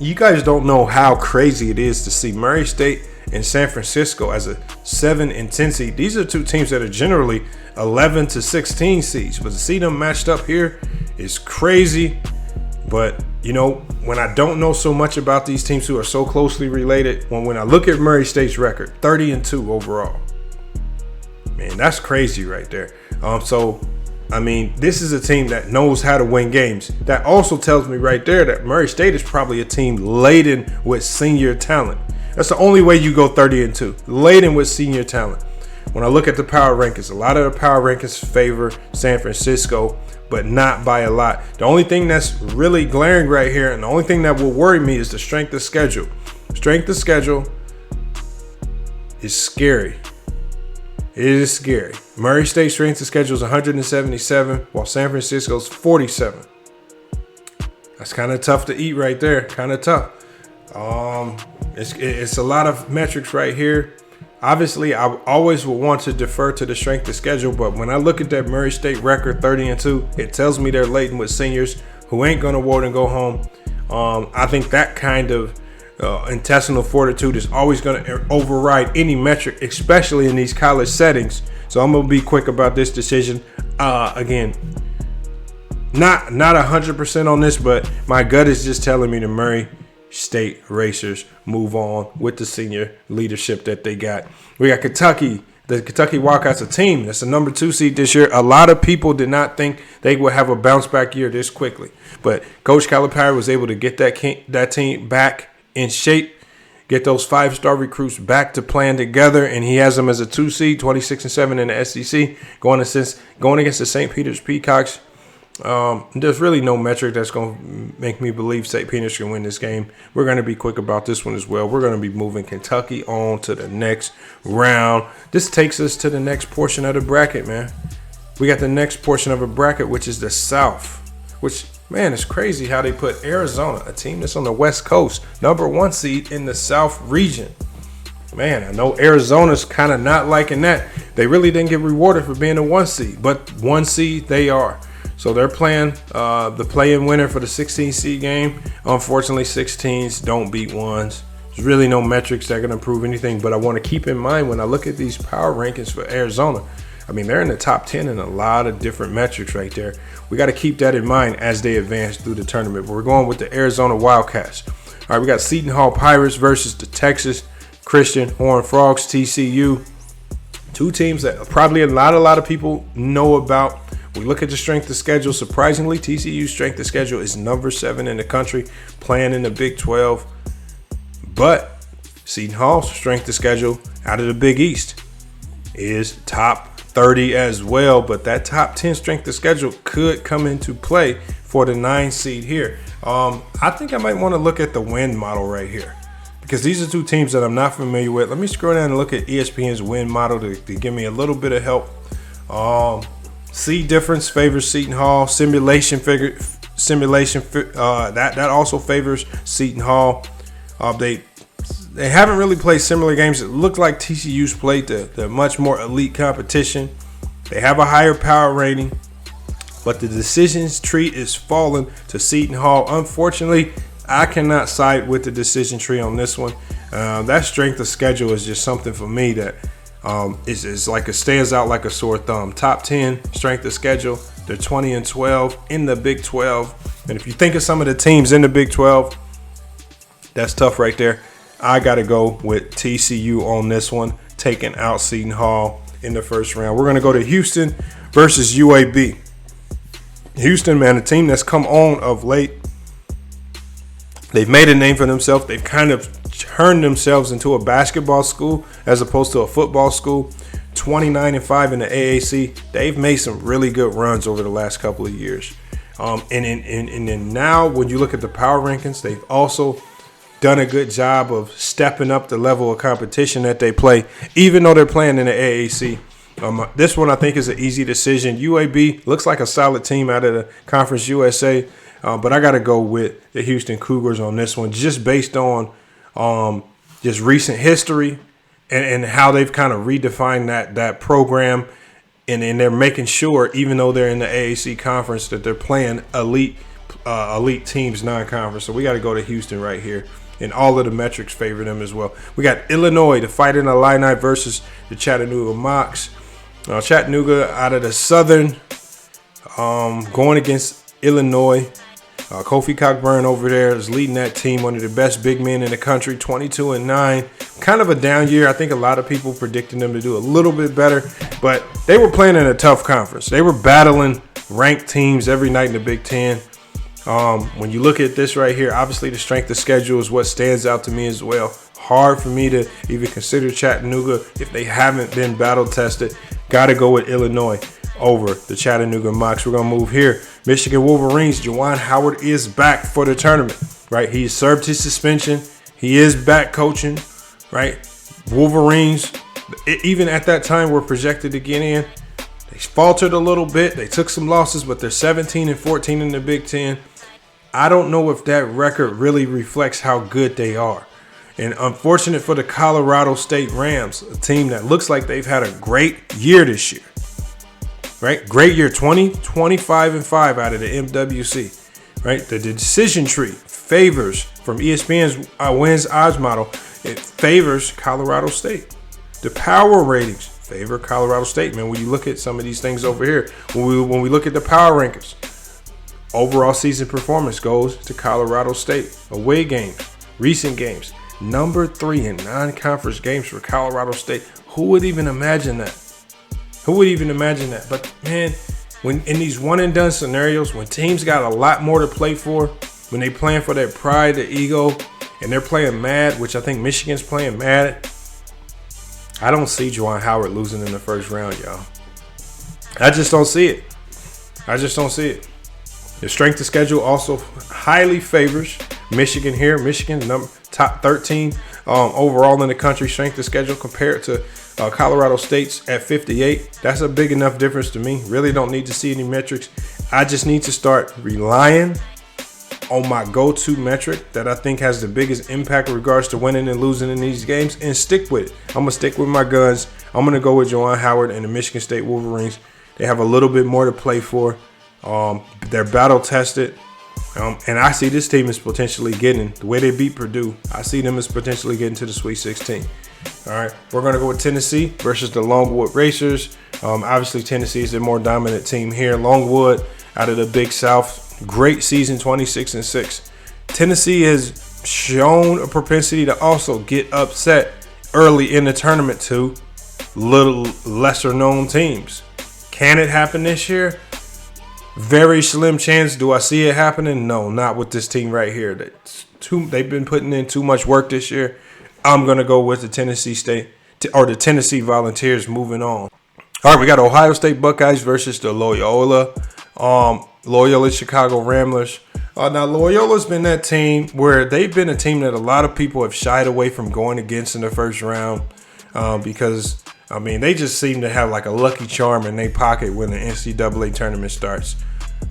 You guys don't know how crazy it is to see Murray State and San Francisco as a 7 and 10 seed. These are two teams that are generally 11 to 16 seeds, but to see them matched up here is crazy. But when I don't know so much about these teams who are so closely related, when I look at Murray State's record, 30-2 overall, man, that's crazy right there. This is a team that knows how to win games. That also tells me right there that Murray State is probably a team laden with senior talent. That's the only way you go 30-2, laden with senior talent. When I look at the power rankings, a lot of the power rankings favor San Francisco, but not by a lot. The only thing that's really glaring right here, and the only thing that will worry me, is the strength of schedule. Strength of schedule is scary. It is scary. Murray State strength of schedule is 177, while San Francisco's 47. That's kind of tough to eat right there. Kind of tough. It's a lot of metrics right here. Obviously, I always will want to defer to the strength of schedule, but when I look at that Murray State record, 30-2, it tells me they're laden with seniors who ain't going to award and go home. I think that kind of intestinal fortitude is always going to override any metric, especially in these college settings. So I'm going to be quick about this decision. Again, not 100% on this, but my gut is just telling me the Murray State Racers move on with the senior leadership that they got. We got Kentucky. The Kentucky Wildcats, a team that's the number 2 seed this year. A lot of people did not think they would have a bounce back year this quickly, but Coach Calipari was able to get that team back in shape, get those 5-star recruits back to playing together, and he has them as a 2 seed, 26-7 in the SEC, going against the St. Peter's Peacocks. There's really no metric that's going to make me believe St. Peter's can win this game. We're going to be quick about this one as well. We're going to be moving Kentucky on to the next round. This takes us to the next portion of the bracket, man. We got the next portion of a bracket, which is the South, which, man, it's crazy how they put Arizona, a team that's on the West Coast, number 1 seed in the South region. Man, I know Arizona's kind of not liking that. They really didn't get rewarded for being a 1 seed, but 1 seed they are. So they're playing the play-in winner for the 16 seed game. Unfortunately, 16s don't beat 1s. There's really no metrics that are going to prove anything, but I want to keep in mind when I look at these power rankings for Arizona, they're in the top 10 in a lot of different metrics right there. We got to keep that in mind as they advance through the tournament. But we're going with the Arizona Wildcats. All right, we got Seton Hall Pirates versus the Texas Christian Horned Frogs, TCU. Two teams that probably a lot of people know about. We look at the strength of schedule. Surprisingly, TCU's strength of schedule is number 7 in the country, playing in the Big 12. But Seton Hall's strength of schedule out of the Big East is top 30 as well. But that top 10 strength of schedule could come into play for the 9 seed here. I think I might want to look at the win model right here, because these are two teams that I'm not familiar with. Let me scroll down and look at ESPN's win model to give me a little bit of help. Seed difference favors Seton Hall. Simulation that also favors Seton Hall. They haven't really played similar games. It looked like TCU's played the much more elite competition. They have a higher power rating, but the decisions tree is falling to Seton Hall. Unfortunately, I cannot side with the decision tree on this one. That strength of schedule is just something for me that is like it stands out like a sore thumb. Top 10 strength of schedule. They're 20-12 in the Big 12. And if you think of some of the teams in the Big 12, that's tough right there. I got to go with TCU on this one, taking out Seton Hall in the first round. We're going to go to Houston versus UAB. Houston, man, a team that's come on of late. They've made a name for themselves. They've kind of turned themselves into a basketball school as opposed to a football school. 29-5 in the AAC. They've made some really good runs over the last couple of years. And then now when you look at the power rankings, they've also done a good job of stepping up the level of competition that they play. Even though they're playing in the AAC, This one I think is an easy decision. UAB looks like a solid team out of the Conference USA, but I got to go with the Houston Cougars on this one, just based on just recent history and how they've kind of redefined that program, and they're making sure, even though they're in the AAC conference, that they're playing elite teams non-conference. So we got to go to Houston right here. And all of the metrics favor them as well. We got Illinois, the Fighting Illini versus the Chattanooga Mocs. Chattanooga out of the Southern, going against Illinois. Kofi Cockburn over there is leading that team, one of the best big men in the country, 22-9. Kind of a down year. I think a lot of people predicting them to do a little bit better, but they were playing in a tough conference. They were battling ranked teams every night in the Big Ten. When you look at this right here, obviously the strength of schedule is what stands out to me as well. Hard for me to even consider Chattanooga if they haven't been battle tested. Got to go with Illinois over the Chattanooga Mocs. We're going to move here. Michigan Wolverines, Juwan Howard is back for the tournament, right? He served his suspension. He is back coaching, right? Wolverines, even at that time, were projected to get in. They faltered a little bit. They took some losses, but they're 17-14 in the Big Ten. I don't know if that record really reflects how good they are. And unfortunate for the Colorado State Rams, a team that looks like they've had a great year this year. Right? Great year, 25-5 out of the MWC. Right? The decision tree favors, from ESPN's wins odds model, it favors Colorado State. The power ratings favor Colorado State. Man, when you look at some of these things over here, when we look at the power rankings, overall season performance goes to Colorado State. Away games, recent games, number 3 in non-conference games for Colorado State. Who would even imagine that? Who would even imagine that? But man, when in these one-and-done scenarios, when teams got a lot more to play for, when they playing for their pride, their ego, and they're playing mad, which I think Michigan's playing mad, I don't see Juwan Howard losing in the first round, y'all. I just don't see it. I just don't see it. The strength of schedule also highly favors Michigan here. Michigan, top 13 overall in the country strength of schedule compared to Colorado State's at 58. That's a big enough difference to me. Really don't need to see any metrics. I just need to start relying on my go-to metric that I think has the biggest impact in regards to winning and losing in these games, and stick with it. I'm going to stick with my guns. I'm going to go with Juwan Howard and the Michigan State Wolverines. They have a little bit more to play for. They're battle tested. And I see this team as potentially getting, the way they beat Purdue, I see them as potentially getting to the Sweet 16. All right, we're going to go with Tennessee versus the Longwood Racers. Obviously, Tennessee is the more dominant team here. Longwood out of the Big South, great season, 26-6. Tennessee has shown a propensity to also get upset early in the tournament to little lesser-known teams. Can it happen this year? Very slim chance. Do I see it happening? No, not with this team right here. They've been putting in too much work this year. I'm going to go with the Tennessee State or the Tennessee Volunteers moving on. All right, we got Ohio State Buckeyes versus the Loyola. Loyola Chicago Ramblers. Now, Loyola's been that team where they've been a team that a lot of people have shied away from going against in the first round because, I mean, they just seem to have like a lucky charm in their pocket when the NCAA tournament starts.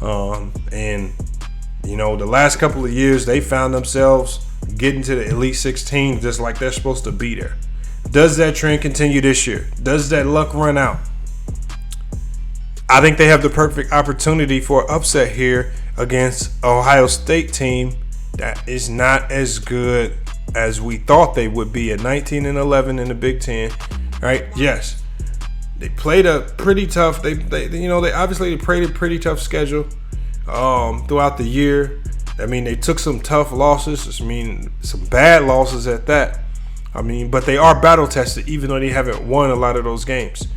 And, you know, the last couple of years, they found themselves getting to the Elite 16 just like they're supposed to be there. Does that trend continue this year? Does that luck run out? I think they have the perfect opportunity for upset here against Ohio State team that is not as good as we thought they would be at 19-11 in the Big Ten. Right? Yes, they played a pretty tough. They obviously played a pretty tough schedule throughout the year. I mean, they took some tough losses. I mean, some bad losses at that. I mean, but they are battle tested, even though they haven't won a lot of those games.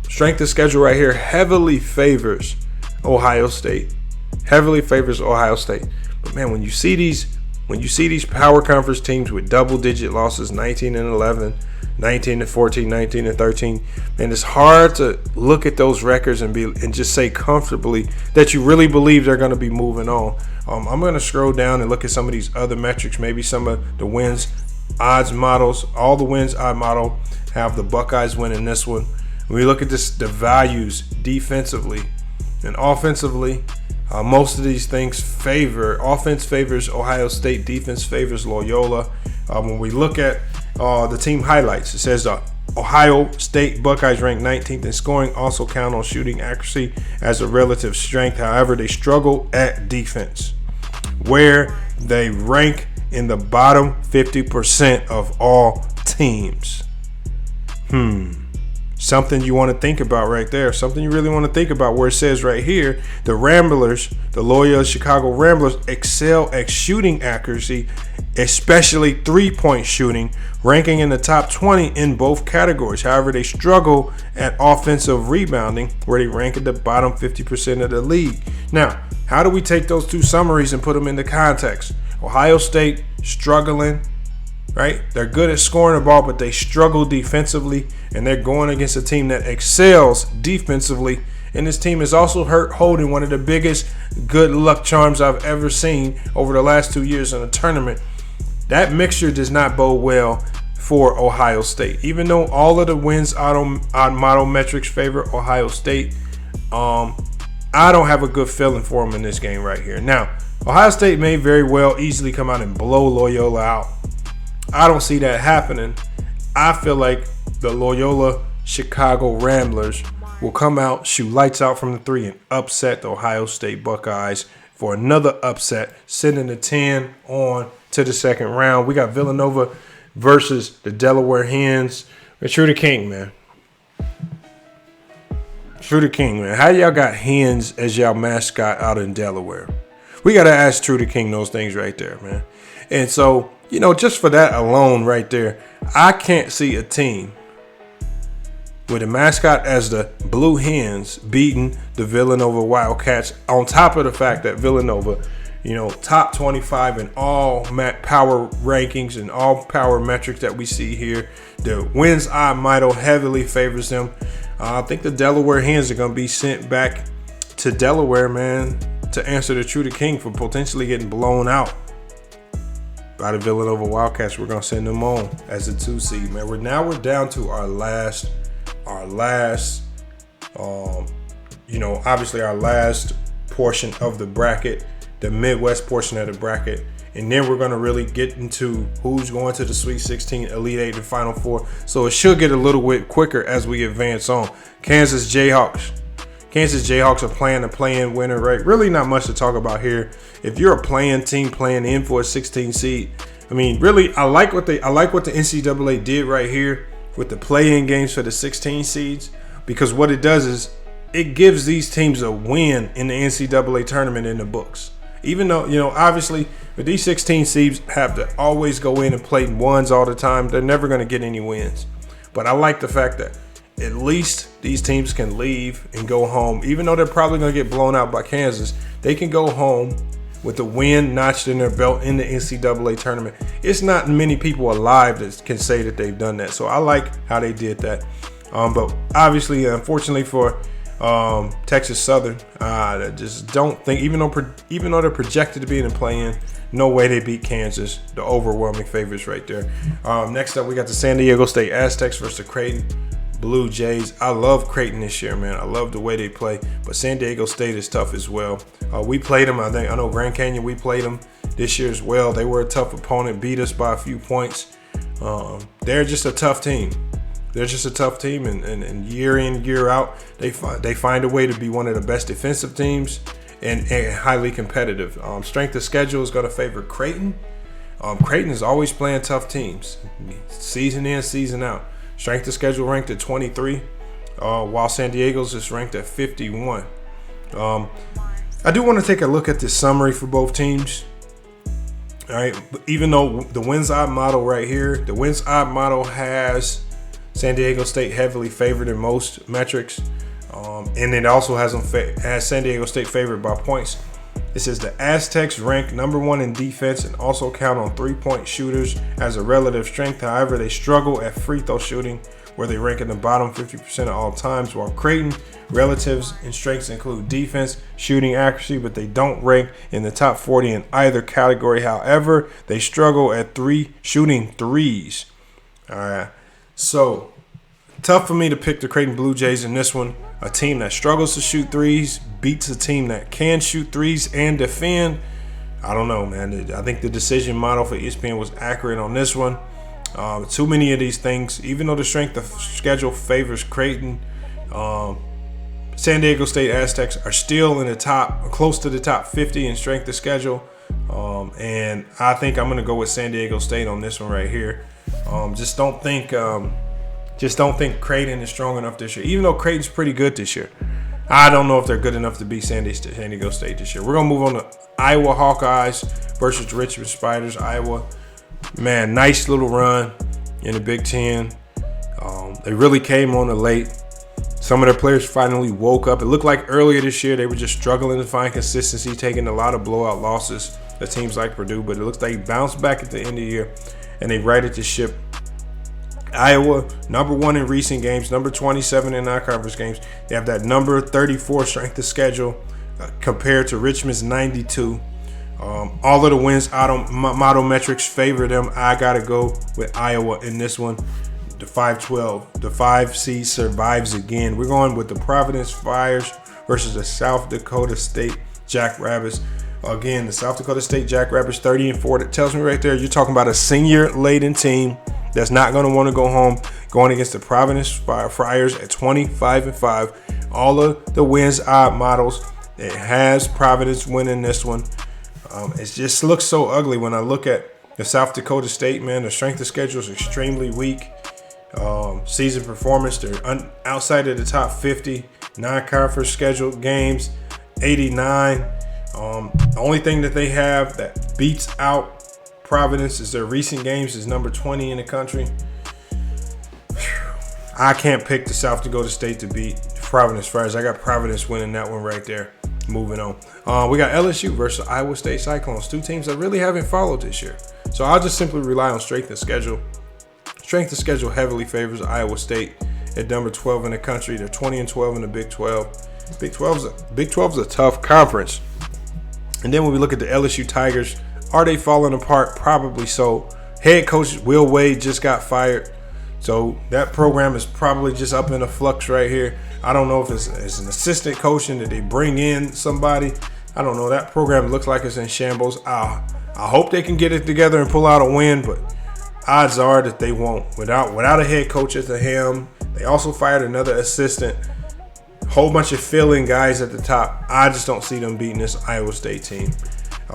Strength of schedule right here heavily favors Ohio State. Heavily favors Ohio State. But man, when you see these power conference teams with double-digit losses, 19-11, 19-14, 19-13, man, it's hard to look at those records and just say comfortably that you really believe they're going to be moving on. I'm going to scroll down and look at some of these other metrics, maybe some of the wins odds models. All the wins odd model have the Buckeyes winning this one. When we look at the values defensively and offensively, most of these things offense favors Ohio State, defense favors Loyola. When we look at the team highlights, it says Ohio State Buckeyes ranked 19th in scoring, also count on shooting accuracy as a relative strength. However, they struggle at defense, where they rank in the bottom 50% of all teams. Something you want to think about right there. Something you really want to think about, where it says right here, the Ramblers, the Loyola Chicago Ramblers, excel at shooting accuracy, especially three-point shooting, ranking in the top 20 in both categories. However, they struggle at offensive rebounding, where they rank at the bottom 50% of the league. Now, how do we take those two summaries and put them into context? Ohio State struggling, right? They're good at scoring the ball, but they struggle defensively, and they're going against a team that excels defensively. And this team is also holding one of the biggest good luck charms I've ever seen over the last 2 years in a tournament. That mixture does not bode well for Ohio State. Even though all of the wins model metrics favor Ohio State, I don't have a good feeling for them in this game right here. Now, Ohio State may very well easily come out and blow Loyola out. I don't see that happening. I feel like the Loyola Chicago Ramblers will come out, shoot lights out from the three, and upset the Ohio State Buckeyes for another upset, sending the 10 on to the second round. We got Villanova versus the Delaware Hens. True to King, man. True to King, man. How y'all got hens as y'all mascot out in Delaware? We got to ask True to King those things right there, man. And so, just for that alone right there, I can't see a team with a mascot as the Blue Hens beating the Villanova Wildcats, on top of the fact that Villanova, top 25 in all power rankings and all power metrics that we see here. The wins model heavily favors them. I think the Delaware Hens are going to be sent back to Delaware, man, to answer the True to King for potentially getting blown out by the Villanova Wildcats. We're going to send them on as a 2 seed, man. We're down to our last, obviously our last portion of the bracket, the Midwest portion of the bracket. And then we're going to really get into who's going to the Sweet 16, Elite 8, and Final Four. So it should get a little bit quicker as we advance on. Kansas Jayhawks are playing a play-in winner, right? Really not much to talk about here. If you're a play-in team playing in for a 16 seed, really, I like what the NCAA did right here with the play-in games for the 16 seeds, because what it does is it gives these teams a win in the NCAA tournament in the books. Even though, obviously, but these 16 seeds have to always go in and play ones all the time. They're never going to get any wins. But I like the fact that at least these teams can leave and go home. Even though they're probably going to get blown out by Kansas, they can go home with the win notched in their belt in the NCAA tournament. It's not many people alive that can say that they've done that. So I like how they did that. But obviously, unfortunately for Texas Southern, I just don't think, even though they're projected to be in the play-in, no way they beat Kansas. The overwhelming favorites right there. Next up, we got the San Diego State Aztecs versus the Creighton Blue Jays. I love Creighton this year, man. I love the way they play, but San Diego State is tough as well. We played them. I know Grand Canyon, we played them this year as well. They were a tough opponent, beat us by a few points. They're just a tough team. And year in, year out, they find a way to be one of the best defensive teams and highly competitive. Strength of schedule is going to favor Creighton. Creighton is always playing tough teams, season in, season out. Strength of schedule ranked at 23, while San Diego's is ranked at 51. I do want to take a look at this summary for both teams. All right, even though the wins-odd model right here, the wins-odd model has San Diego State heavily favored in most metrics, and it also has San Diego State favored by points. It says the Aztecs rank number 1 in defense and also count on three-point shooters as a relative strength. However, they struggle at free throw shooting, where they rank in the bottom 50% of all times, while Creighton relatives and strengths include defense, shooting accuracy, but they don't rank in the top 40 in either category. However, they struggle at shooting threes. All right. So Tough for me to pick the Creighton Blue Jays in this one. A team that struggles to shoot threes beats a team that can shoot threes and defend. I don't know, man. I think the decision model for ESPN was accurate on this one. Too many of these things, even though the strength of schedule favors Creighton, San Diego State Aztecs are still in the top, close to the top 50 in strength of schedule. And I think I'm going to go with San Diego State on this one right here. Just don't think Creighton is strong enough this year. Even though Creighton's pretty good this year, I don't know if they're good enough to beat San Diego State this year. We're going to move on to Iowa Hawkeyes versus Richmond Spiders. Iowa, man, nice little run in the Big Ten. They really came on it late. Some of their players finally woke up. It looked like earlier this year they were just struggling to find consistency, taking a lot of blowout losses to teams like Purdue. But it looks like they bounced back at the end of the year, and they righted the ship. Iowa, number 1 in recent games, number 27 in non-conference games. They have that number 34 strength of schedule compared to Richmond's 92. All of the wins model metrics favor them. I got to go with Iowa in this one. The 5-12. The 5 seed survives again. We're going with the Providence Friars versus the South Dakota State Jackrabbits. Again, the South Dakota State Jackrabbits 30-4. That tells me right there you're talking about a senior-laden team that's not going to want to go home, going against the Providence Friars at 25-5. All of the wins odd models, it has Providence winning this one. It just looks so ugly when I look at the South Dakota State, man. The strength of schedule is extremely weak. Season performance, they're outside of the top 50. Non-conference scheduled games, 89. The only thing that they have that beats out Providence is their recent games is number 20 in the country. I can't pick the South Dakota State to beat Providence Friars. I got Providence winning that one right there. Moving on. We got LSU versus Iowa State Cyclones. Two teams I really haven't followed this year. So I'll just simply rely on strength of schedule. Strength of schedule heavily favors Iowa State at number 12 in the country. They're 20-12 in the Big 12. Big 12's a tough conference. And then when we look at the LSU Tigers, are they falling apart? Probably so. Head coach Will Wade just got fired. So that program is probably just up in a flux right here. I don't know if it's an assistant coach and did they bring in somebody. I don't know. That program looks like it's in shambles. I hope they can get it together and pull out a win, but odds are that they won't. Without a head coach at the helm, they also fired another assistant. Whole bunch of fill-in guys at the top. I just don't see them beating this Iowa State team.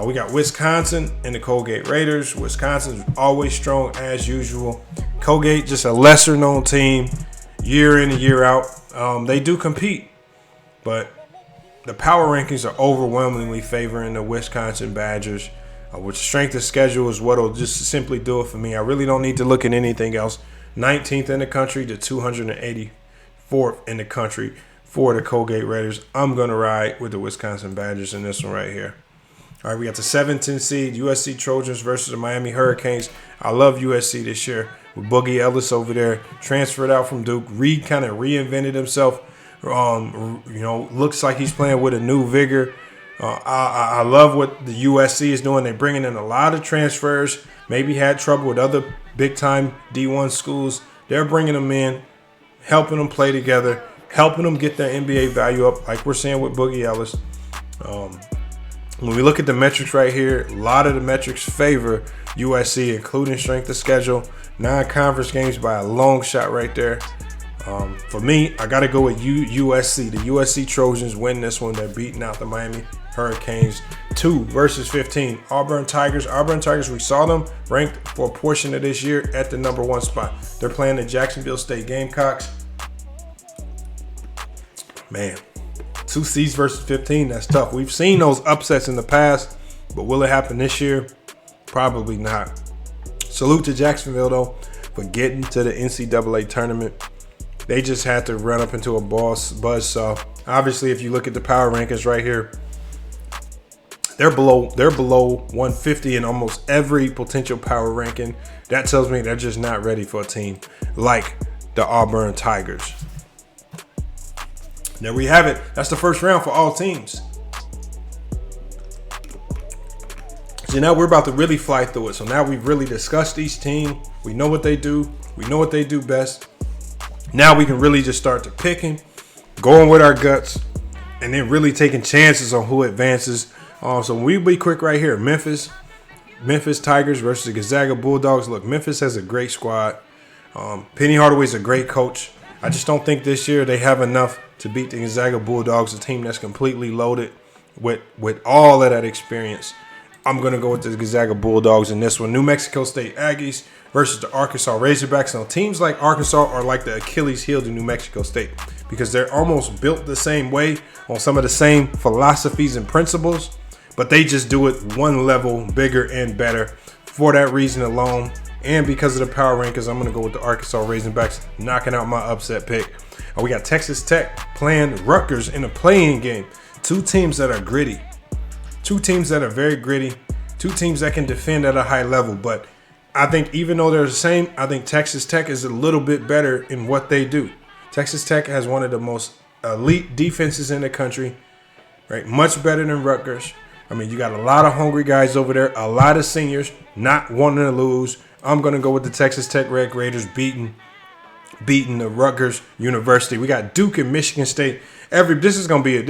We got Wisconsin and the Colgate Raiders. Wisconsin's always strong as usual. Colgate, just a lesser-known team, year in and year out. They do compete, but the power rankings are overwhelmingly favoring the Wisconsin Badgers, which strength of schedule is what will just simply do it for me. I really don't need to look at anything else. 19th in the country to 284th in the country for the Colgate Raiders. I'm going to ride with the Wisconsin Badgers in this one right here. All right, we got the 17 seed USC Trojans versus the Miami Hurricanes. I love USC this year with Boogie Ellis over there, transferred out from Duke. Reed kind of reinvented himself. Looks like he's playing with a new vigor. I love what the USC is doing. They're bringing in a lot of transfers. Maybe had trouble with other big-time D1 schools. They're bringing them in, helping them play together, helping them get their NBA value up, like we're seeing with Boogie Ellis. When we look at the metrics right here, a lot of the metrics favor USC, including strength of schedule, non-conference games by a long shot right there. For me, I got to go with USC. The USC Trojans win this one. They're beating out the Miami Hurricanes 2 versus 15. Auburn Tigers, we saw them ranked for a portion of this year at the number 1 spot. They're playing the Jacksonville State Gamecocks. Man, 2 seeds versus 15, that's tough. We've seen those upsets in the past, but will it happen this year? Probably not. Salute to Jacksonville, though, for getting to the NCAA tournament. They just had to run up into a buzzsaw. Obviously, if you look at the power rankings right here, they're below 150 in almost every potential power ranking. That tells me they're just not ready for a team like the Auburn Tigers. There we have it. That's the first round for all teams. So now we're about to really fly through it. So now we've really discussed each team. We know what they do. We know what they do best. Now we can really just start to picking, going with our guts, and then really taking chances on who advances. So we'll be quick right here. Memphis Tigers versus the Gonzaga Bulldogs. Look, Memphis has a great squad. Penny Hardaway's a great coach. I just don't think this year they have enough to beat the Gonzaga Bulldogs, a team that's completely loaded with all of that experience. I'm going to go with the Gonzaga Bulldogs in this one. New Mexico State Aggies versus the Arkansas Razorbacks. Now, teams like Arkansas are like the Achilles heel to New Mexico State because they're almost built the same way on some of the same philosophies and principles, but they just do it one level bigger and better. For that reason alone, and because of the power rankings, I'm going to go with the Arkansas Razorbacks, knocking out my upset pick. We got Texas Tech playing Rutgers in a play-in game. Two teams that are gritty. Two teams that are very gritty. Two teams that can defend at a high level. But I think even though they're the same, I think Texas Tech is a little bit better in what they do. Texas Tech has one of the most elite defenses in the country, right? Much better than Rutgers. I mean, you got a lot of hungry guys over there, a lot of seniors not wanting to lose. I'm going to go with the Texas Tech Red Raiders beating the Rutgers University. We got Duke and Michigan State. This is going to be a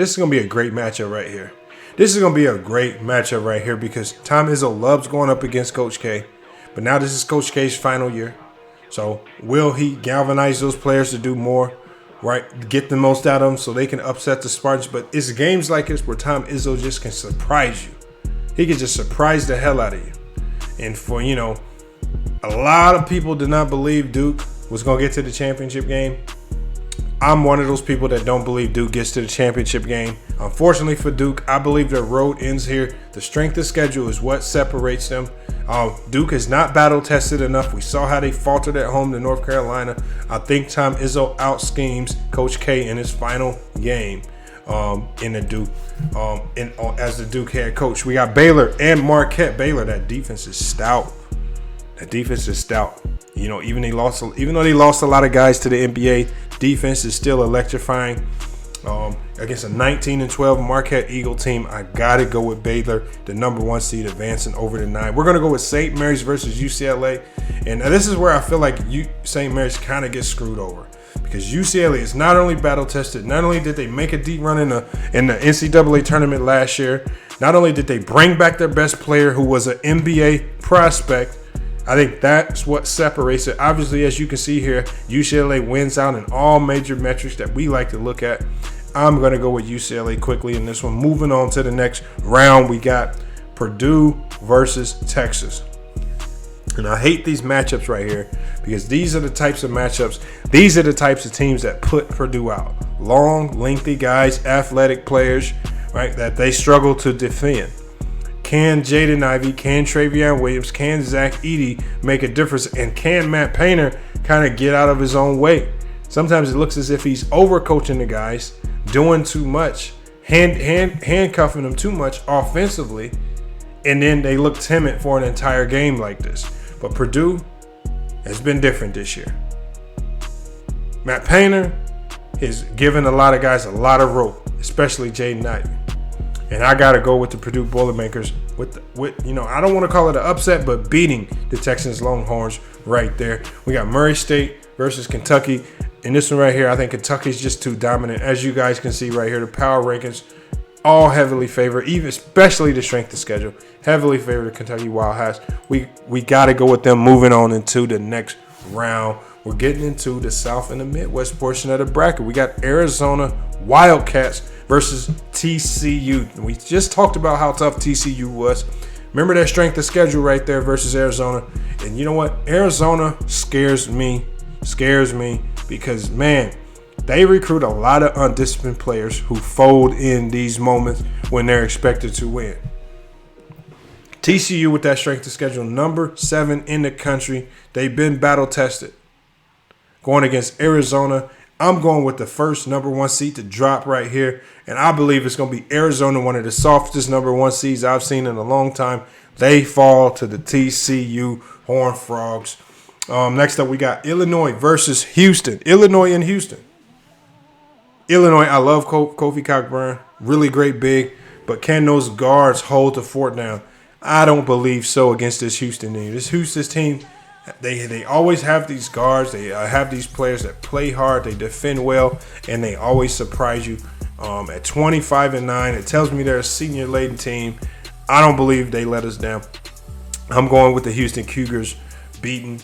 great matchup right here. This is going to be a great matchup right here because Tom Izzo loves going up against Coach K. But now this is Coach K's final year. So will he galvanize those players to do more, right? Get the most out of them so they can upset the Spartans. But it's games like this where Tom Izzo just can surprise you. He can just surprise the hell out of you. And for, a lot of people did not believe Duke was going to get to the championship game. I'm one of those people that don't believe Duke gets to the championship game. Unfortunately for Duke, I believe their road ends here. The strength of schedule is what separates them. Duke is not battle-tested enough. We saw how they faltered at home to North Carolina. I think Tom Izzo out-schemes Coach K in his final game in the Duke, as the Duke head coach. We got Baylor and Marquette. Baylor, that defense is stout. Even though they lost a lot of guys to the NBA, defense is still electrifying. Against a 19-12 Marquette Eagle team, I gotta go with Baylor, the number 1 seed, advancing over the 9. We're gonna go with St. Mary's versus UCLA, and this is where I feel like St. Mary's kind of gets screwed over because UCLA is not only battle tested, not only did they make a deep run in the NCAA tournament last year, not only did they bring back their best player who was an NBA prospect. I think that's what separates it. Obviously, as you can see here, UCLA wins out in all major metrics that we like to look at. I'm going to go with UCLA quickly in this one. Moving on to the next round, we got Purdue versus Texas. And I hate these matchups right here because these are the types of matchups. These are the types of teams that put Purdue out. Long, lengthy guys, athletic players, right, that they struggle to defend. Can Jaden Ivey, can Travion Williams, can Zach Edey make a difference? And can Matt Painter kind of get out of his own way? Sometimes it looks as if he's overcoaching the guys, doing too much, handcuffing them too much offensively, and then they look timid for an entire game like this. But Purdue has been different this year. Matt Painter has given a lot of guys a lot of rope, especially Jaden Ivey. And I got to go with the Purdue Boilermakers I don't want to call it an upset, but beating the Texas Longhorns right there. We got Murray State versus Kentucky. In this one right here, I think Kentucky's just too dominant. As you guys can see right here, the power rankings all heavily favor, even especially the strength of schedule, heavily favor the Kentucky Wildcats. We got to go with them moving on into the next round. We're getting into the South and the Midwest portion of the bracket. We got Arizona Wildcats versus TCU. We just talked about how tough TCU was. Remember that strength of schedule right there versus Arizona. And you know what? Arizona scares me because, man, they recruit a lot of undisciplined players who fold in these moments when they're expected to win. TCU with that strength of schedule, number 7 in the country. They've been battle tested. Going against Arizona, I'm going with the first number 1 seed to drop right here. And I believe it's going to be Arizona, one of the softest number 1 seeds I've seen in a long time. They fall to the TCU Horned Frogs. Next up, we got Illinois versus Houston. Illinois and Houston. Illinois, I love Kofi Cockburn. Really great big. But can those guards hold the fort down? I don't believe so against this Houston team. This Houston team They always have these guards. They have these players that play hard. They defend well, and they always surprise you. At 25-9, it tells me they're a senior-laden team. I don't believe they let us down. I'm going with the Houston Cougars beating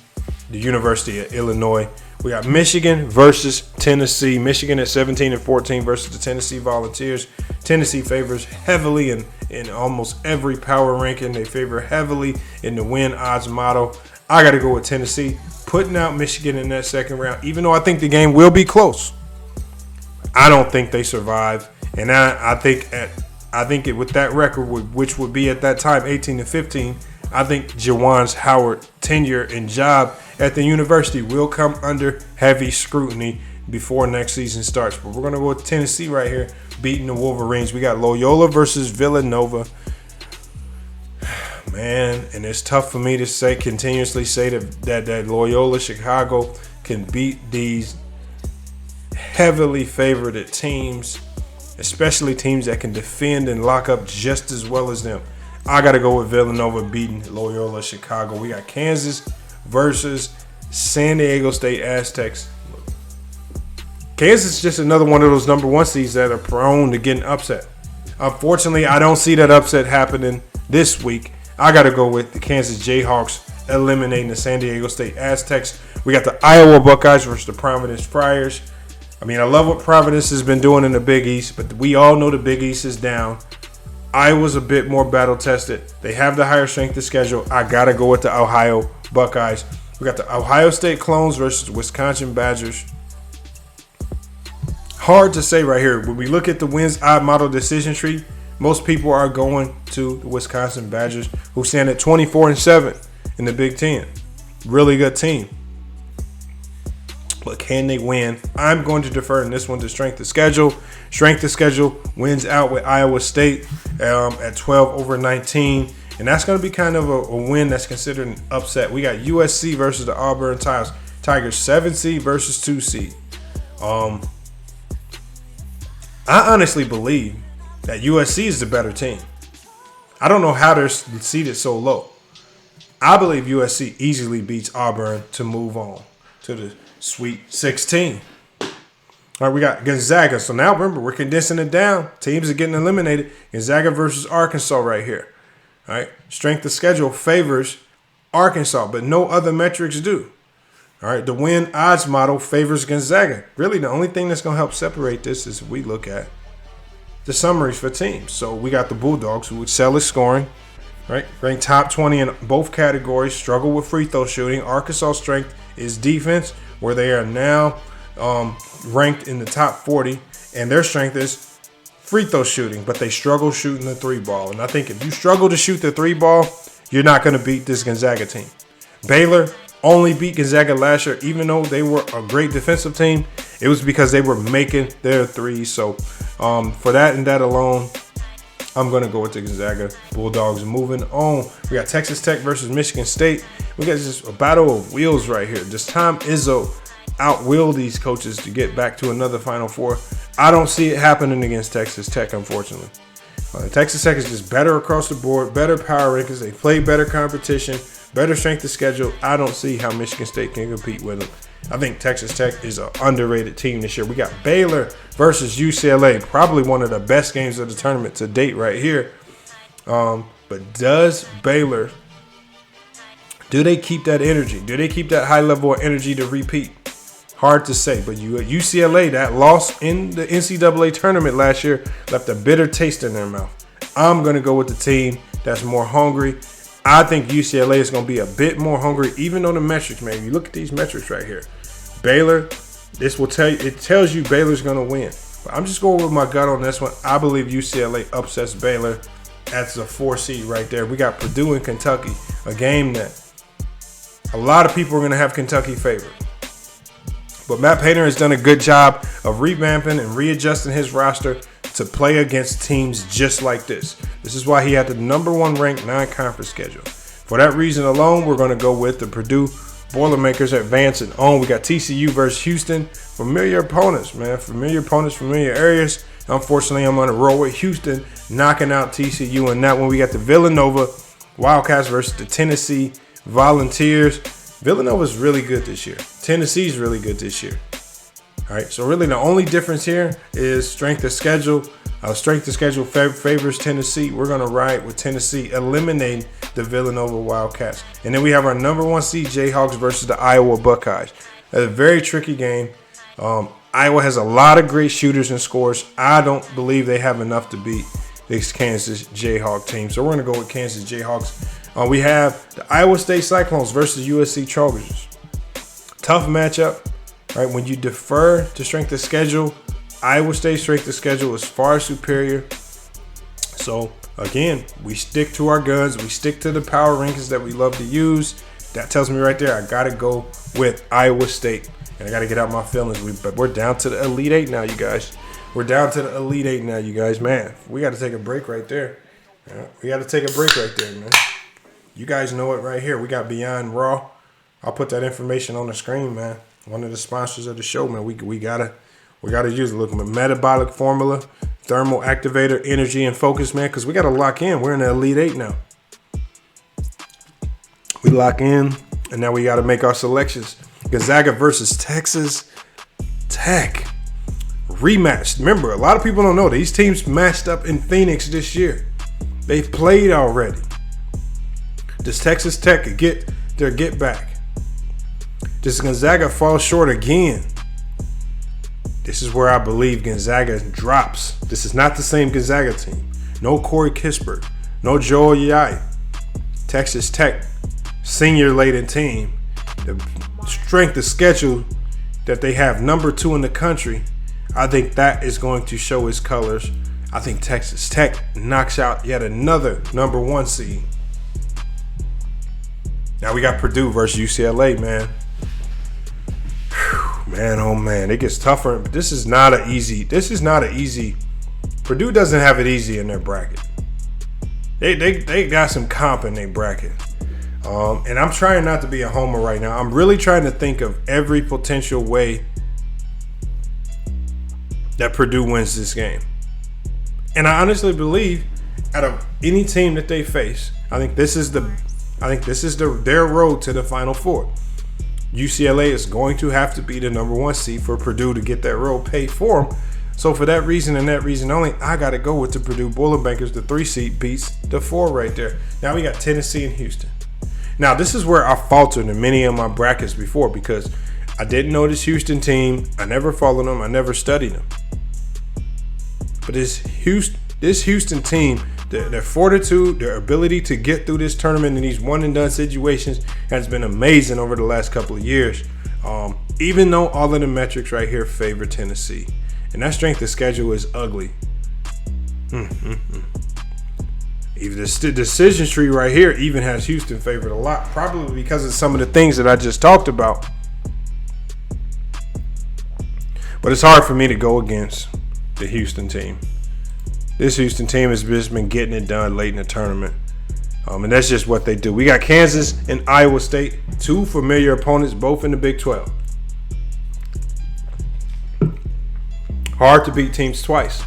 the University of Illinois. We got Michigan versus Tennessee. Michigan at 17-14 versus the Tennessee Volunteers. Tennessee favors heavily in almost every power ranking. They favor heavily in the win odds model. I got to go with Tennessee, putting out Michigan in that second round, even though I think the game will be close. I don't think they survive, and I think with that record, which would be at that time 18-15, I think Juwan Howard's tenure and job at the university will come under heavy scrutiny before next season starts. But we're going to go with Tennessee right here, beating the Wolverines. We got Loyola versus Villanova. Man, and it's tough for me to continuously say that Loyola Chicago can beat these heavily favored teams, especially teams that can defend and lock up just as well as them. I got to go with Villanova beating Loyola Chicago. We got Kansas versus San Diego State Aztecs. Kansas is just another one of those number one seeds that are prone to getting upset. Unfortunately, I don't see that upset happening this week. I got to go with the Kansas Jayhawks eliminating the San Diego State Aztecs. We got the Iowa Buckeyes versus the Providence Friars. I mean, I love what Providence has been doing in the Big East, but we all know the Big East is down. Iowa's a bit more battle-tested. They have the higher strength of schedule. I got to go with the Ohio Buckeyes. We got the Ohio State Clones versus Wisconsin Badgers. Hard to say right here. When we look at the wins odd model decision tree, most people are going to the Wisconsin Badgers, who stand at 24-7 in the Big Ten. Really good team. But can they win? I'm going to defer in this one to strength of schedule. Strength of schedule wins out with Iowa State at 12-19. And that's going to be kind of a win that's considered an upset. We got USC versus the Auburn Tigers, 7 seed versus 2 seed. I honestly believe that USC is the better team. I don't know how they're seated so low. I believe USC easily beats Auburn to move on to the Sweet 16. All right, we got Gonzaga. So now remember, we're condensing it down. Teams are getting eliminated. Gonzaga versus Arkansas right here. All right, strength of schedule favors Arkansas, but no other metrics do. All right, the win odds model favors Gonzaga. Really, the only thing that's going to help separate this is we look at the summaries for teams. So we got the Bulldogs, who excel at scoring, right? Ranked top 20 in both categories, struggle with free throw shooting. Arkansas' strength is defense, where they are now ranked in the top 40, and their strength is free throw shooting, but they struggle shooting the three ball. And I think if you struggle to shoot the three ball, you're not going to beat this Gonzaga team. Baylor only beat Gonzaga last year, even though they were a great defensive team. It was because they were making their threes. So for that and that alone, I'm going to go with the Gonzaga Bulldogs. Moving on, we got Texas Tech versus Michigan State. We got just a battle of wheels right here. Does Tom Izzo outwill these coaches to get back to another Final Four? I don't see it happening against Texas Tech, unfortunately. Texas Tech is just better across the board, better power rankings. They play better competition, better strength of schedule. I don't see how Michigan State can compete with them. I think Texas Tech is an underrated team this year. We got Baylor versus UCLA, probably one of the best games of the tournament to date right here. But does Baylor, do they keep that energy? Do they keep that high level of energy to repeat? Hard to say, but UCLA, that loss in the NCAA tournament last year left a bitter taste in their mouth. I'm going to go with the team that's more hungry. I think UCLA is going to be a bit more hungry, even though the metrics, man. You look at these metrics right here. Baylor, this will tell you, it tells you Baylor's going to win. But I'm just going with my gut on this one. I believe UCLA upsets Baylor. That's a 4 seed right there. We got Purdue and Kentucky, a game that a lot of people are going to have Kentucky favored. But Matt Painter has done a good job of revamping and readjusting his roster to play against teams just like this. This is why he had the number 1 ranked non-conference schedule. For that reason alone, we're going to go with the Purdue Boilermakers advancing on. We got TCU versus Houston. Familiar opponents, man. Familiar opponents, familiar areas. Unfortunately, I'm going to roll with Houston, knocking out TCU. And that one, we got the Villanova Wildcats versus the Tennessee Volunteers. Villanova's really good this year. Tennessee's really good this year. All right, so really the only difference here is strength of schedule. Strength of schedule favors Tennessee. We're going to ride with Tennessee, eliminating the Villanova Wildcats. And then we have our number 1 seed Jayhawks versus the Iowa Buckeyes. That's a very tricky game. Iowa has a lot of great shooters and scorers. I don't believe they have enough to beat this Kansas Jayhawk team. So we're going to go with Kansas Jayhawks. We have the Iowa State Cyclones versus USC Trojans. Tough matchup, right? When you defer to strength of schedule, Iowa State's strength of schedule is far superior. So, again, we stick to our guns. We stick to the power rankings that we love to use. That tells me right there I got to go with Iowa State. And I got to get out my feelings. But we're down to the Elite Eight now, you guys. We're down to the Elite Eight now, you guys. Man, we got to take a break right there. Yeah, we got to take a break right there, man. You guys know it right here. We got Beyond Raw. I'll put that information on the screen, man. One of the sponsors of the show, man. We gotta use it. Look, metabolic formula, thermal activator, energy, and focus, man. Because we gotta lock in. We're in the Elite Eight now. We lock in, and now we gotta make our selections. Gonzaga versus Texas Tech rematch. Remember, a lot of people don't know these teams matched up in Phoenix this year. They've played already. Does Texas Tech get their get back? Does Gonzaga fall short again? This is where I believe Gonzaga drops. This is not the same Gonzaga team. No Corey Kispert. No Joel Yai. Texas Tech, senior-laden team. The strength of schedule that they have, number 2 in the country, I think that is going to show its colors. I think Texas Tech knocks out yet another number 1 seed. Now we got Purdue versus UCLA, man. Man, oh man, it gets tougher. But this is not an easy. Purdue doesn't have it easy in their bracket. They got some comp in their bracket. And I'm trying not to be a homer right now. I'm really trying to think of every potential way that Purdue wins this game. And I honestly believe out of any team that they face, I think this is their road to the Final Four. UCLA is going to have to be the number 1 seed for Purdue to get that road paid for them. So for that reason and that reason only, I got to go with the Purdue Boilermakers. The 3 seed beats the 4 right there. Now we got Tennessee and Houston. Now this is where I faltered in many of my brackets before because I didn't know this Houston team. I never followed them. I never studied them. But this Houston team, their fortitude, their ability to get through this tournament in these one-and-done situations has been amazing over the last couple of years. Even though all of the metrics right here favor Tennessee. And that strength of schedule is ugly. Even the decision tree right here even has Houston favored a lot. Probably because of some of the things that I just talked about. But it's hard for me to go against the Houston team. This Houston team has just been getting it done late in the tournament. And that's just what they do. We got Kansas and Iowa State, 2 familiar opponents, both in the Big 12. Hard to beat teams twice,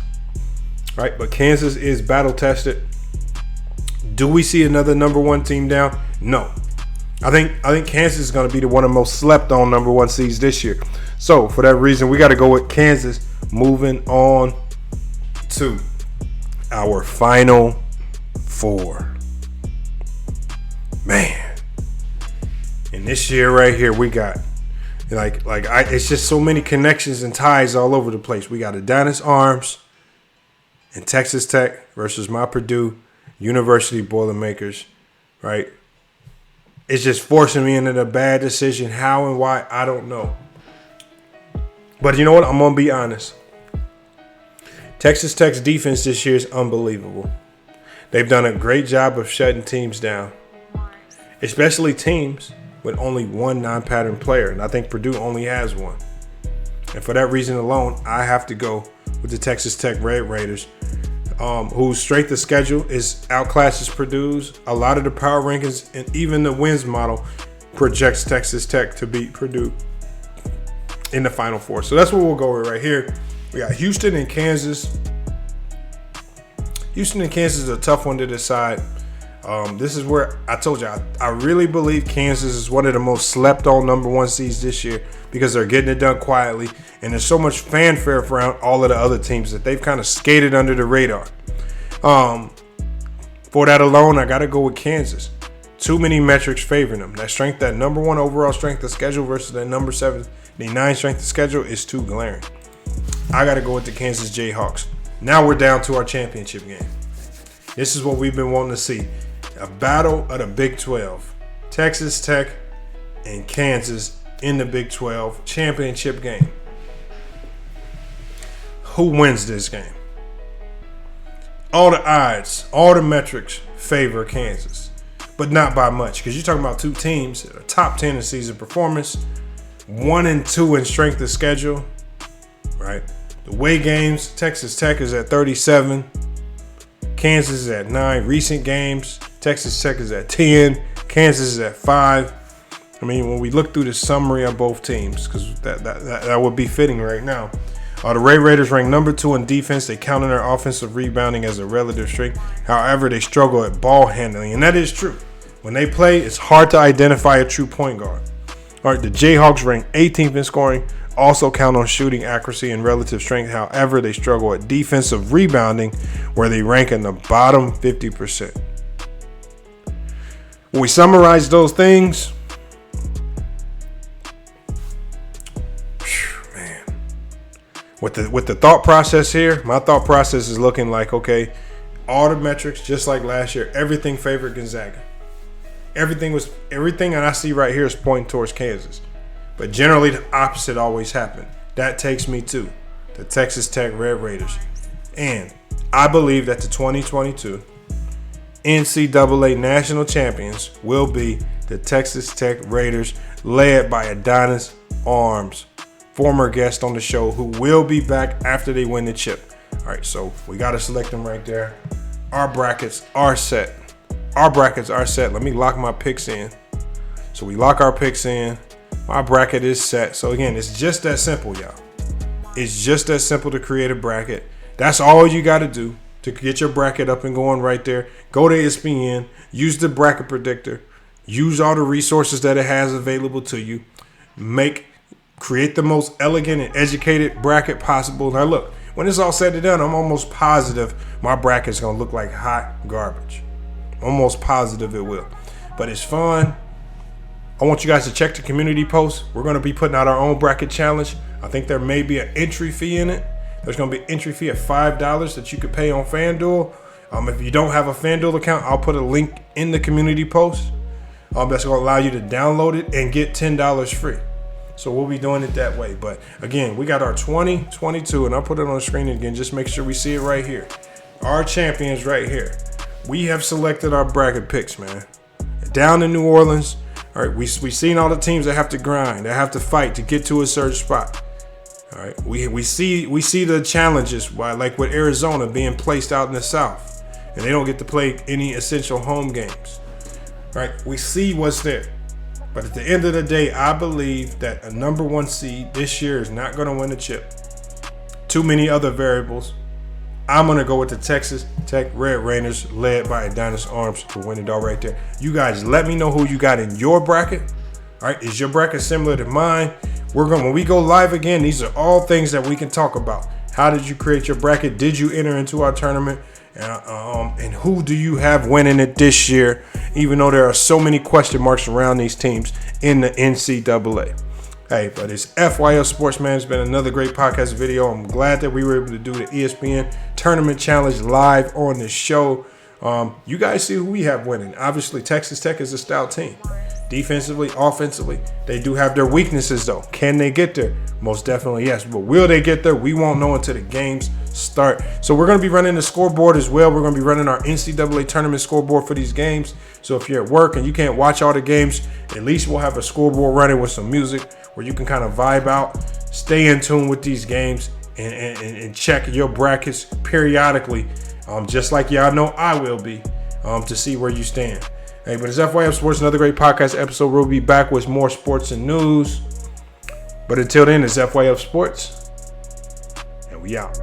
right? But Kansas is battle-tested. Do we see another number 1 team down? No. I think Kansas is going to be one of the most slept-on number 1 seeds this year. So, for that reason, we got to go with Kansas. Moving on to our Final Four. Man. And this year right here, we got it's just so many connections and ties all over the place. We got Adonis Arms and Texas Tech versus my Purdue University Boilermakers, right? It's just forcing me into a bad decision. How and why, I don't know. But you know what? I'm going to be honest. Texas Tech's defense this year is unbelievable. They've done a great job of shutting teams down, especially teams with only 1 non-pattern player. And I think Purdue only has 1. And for that reason alone, I have to go with the Texas Tech Red Raiders, whose strength of schedule is outclasses Purdue's. A lot of the power rankings and even the wins model projects Texas Tech to beat Purdue in the Final Four. So that's what we'll go with right here. We got Houston and Kansas. Houston and Kansas is a tough one to decide. This is where I told you I really believe Kansas is one of the most slept on number 1 seeds this year because they're getting it done quietly, and there's so much fanfare around all of the other teams that they've kind of skated under the radar. For that alone, I got to go with Kansas. Too many metrics favoring them. That number 1 overall strength of schedule versus that number 79 strength of schedule is too glaring. I got to go with the Kansas Jayhawks. Now we're down to our championship game. This is what we've been wanting to see. A battle of the Big 12. Texas Tech and Kansas in the Big 12 championship game. Who wins this game? All the odds, all the metrics favor Kansas, but not by much, because you're talking about 2 teams that are top 10 in season performance, 1 and 2 in strength of schedule, right? The way games, Texas Tech is at 37, Kansas is at 9. Recent games, Texas Tech is at 10, Kansas is at 5. I mean, when we look through the summary of both teams, because that would be fitting right now. The Red Raiders rank number 2 in defense. They count on their offensive rebounding as a relative strength. However, they struggle at ball handling, and that is true. When they play, it's hard to identify a true point guard. All right, the Jayhawks rank 18th in scoring. Also count on shooting accuracy and relative strength. However, they struggle at defensive rebounding, where they rank in the bottom 50%. When we summarize those things, man, with the thought process here, my thought process is looking like, okay, all the metrics, just like last year, everything favored Gonzaga. Everything that I see right here is pointing towards Kansas. But generally, the opposite always happened. That takes me to the Texas Tech Red Raiders. And I believe that the 2022 NCAA National Champions will be the Texas Tech Raiders, led by Adonis Arms, former guest on the show, who will be back after they win the chip. All right, so we got to select them right there. Our brackets are set. Let me lock my picks in. So we lock our picks in. My bracket is set. So again, it's just that simple, y'all. It's just that simple to create a bracket. That's all you got to do to get your bracket up and going right there. Go to ESPN, use the bracket predictor, use all the resources that it has available to you. Create the most elegant and educated bracket possible. Now look, when it's all said and done, I'm almost positive my bracket's going to look like hot garbage. Almost positive it will. But it's fun. I want you guys to check the community post. We're going to be putting out our own bracket challenge. I think there may be an entry fee in it. There's going to be an entry fee of $5 that you could pay on FanDuel. If you don't have a FanDuel account, I'll put a link in the community post. That's going to allow you to download it and get $10 free. So we'll be doing it that way. But again, we got our 2022, and I'll put it on the screen again. Just make sure we see it right here. Our champions right here. We have selected our bracket picks, man. Down in New Orleans. All right, we've seen all the teams that have to grind, that have to fight to get to a certain spot. All right, we see the challenges, like with Arizona being placed out in the South, and they don't get to play any essential home games. All right, we see what's there. But at the end of the day, I believe that a number 1 seed this year is not going to win the chip. Too many other variables. I'm going to go with the Texas Tech Red Raiders, led by Adonis Arms, to win it all right there. You guys, let me know who you got in your bracket. All right, is your bracket similar to mine? When we go live again, these are all things that we can talk about. How did you create your bracket? Did you enter into our tournament? And who do you have winning it this year? Even though there are so many question marks around these teams in the NCAA. Hey, but it's FYF Sports, man. It's been another great podcast video. I'm glad that we were able to do the ESPN Tournament Challenge live on the show. You guys see who we have winning. Obviously, Texas Tech is a stout team. Defensively, offensively, they do have their weaknesses, though. Can they get there? Most definitely, yes. But will they get there? We won't know until the games start. So we're going to be running the scoreboard as well. We're going to be running our NCAA tournament scoreboard for these games. So if you're at work and you can't watch all the games, at least we'll have a scoreboard running with some music where you can kind of vibe out, stay in tune with these games, and check your brackets periodically, just like y'all know I will be, to see where you stand. Hey, but it's FYF Sports, another great podcast episode. We'll be back with more sports and news. But until then, it's FYF Sports, and we out.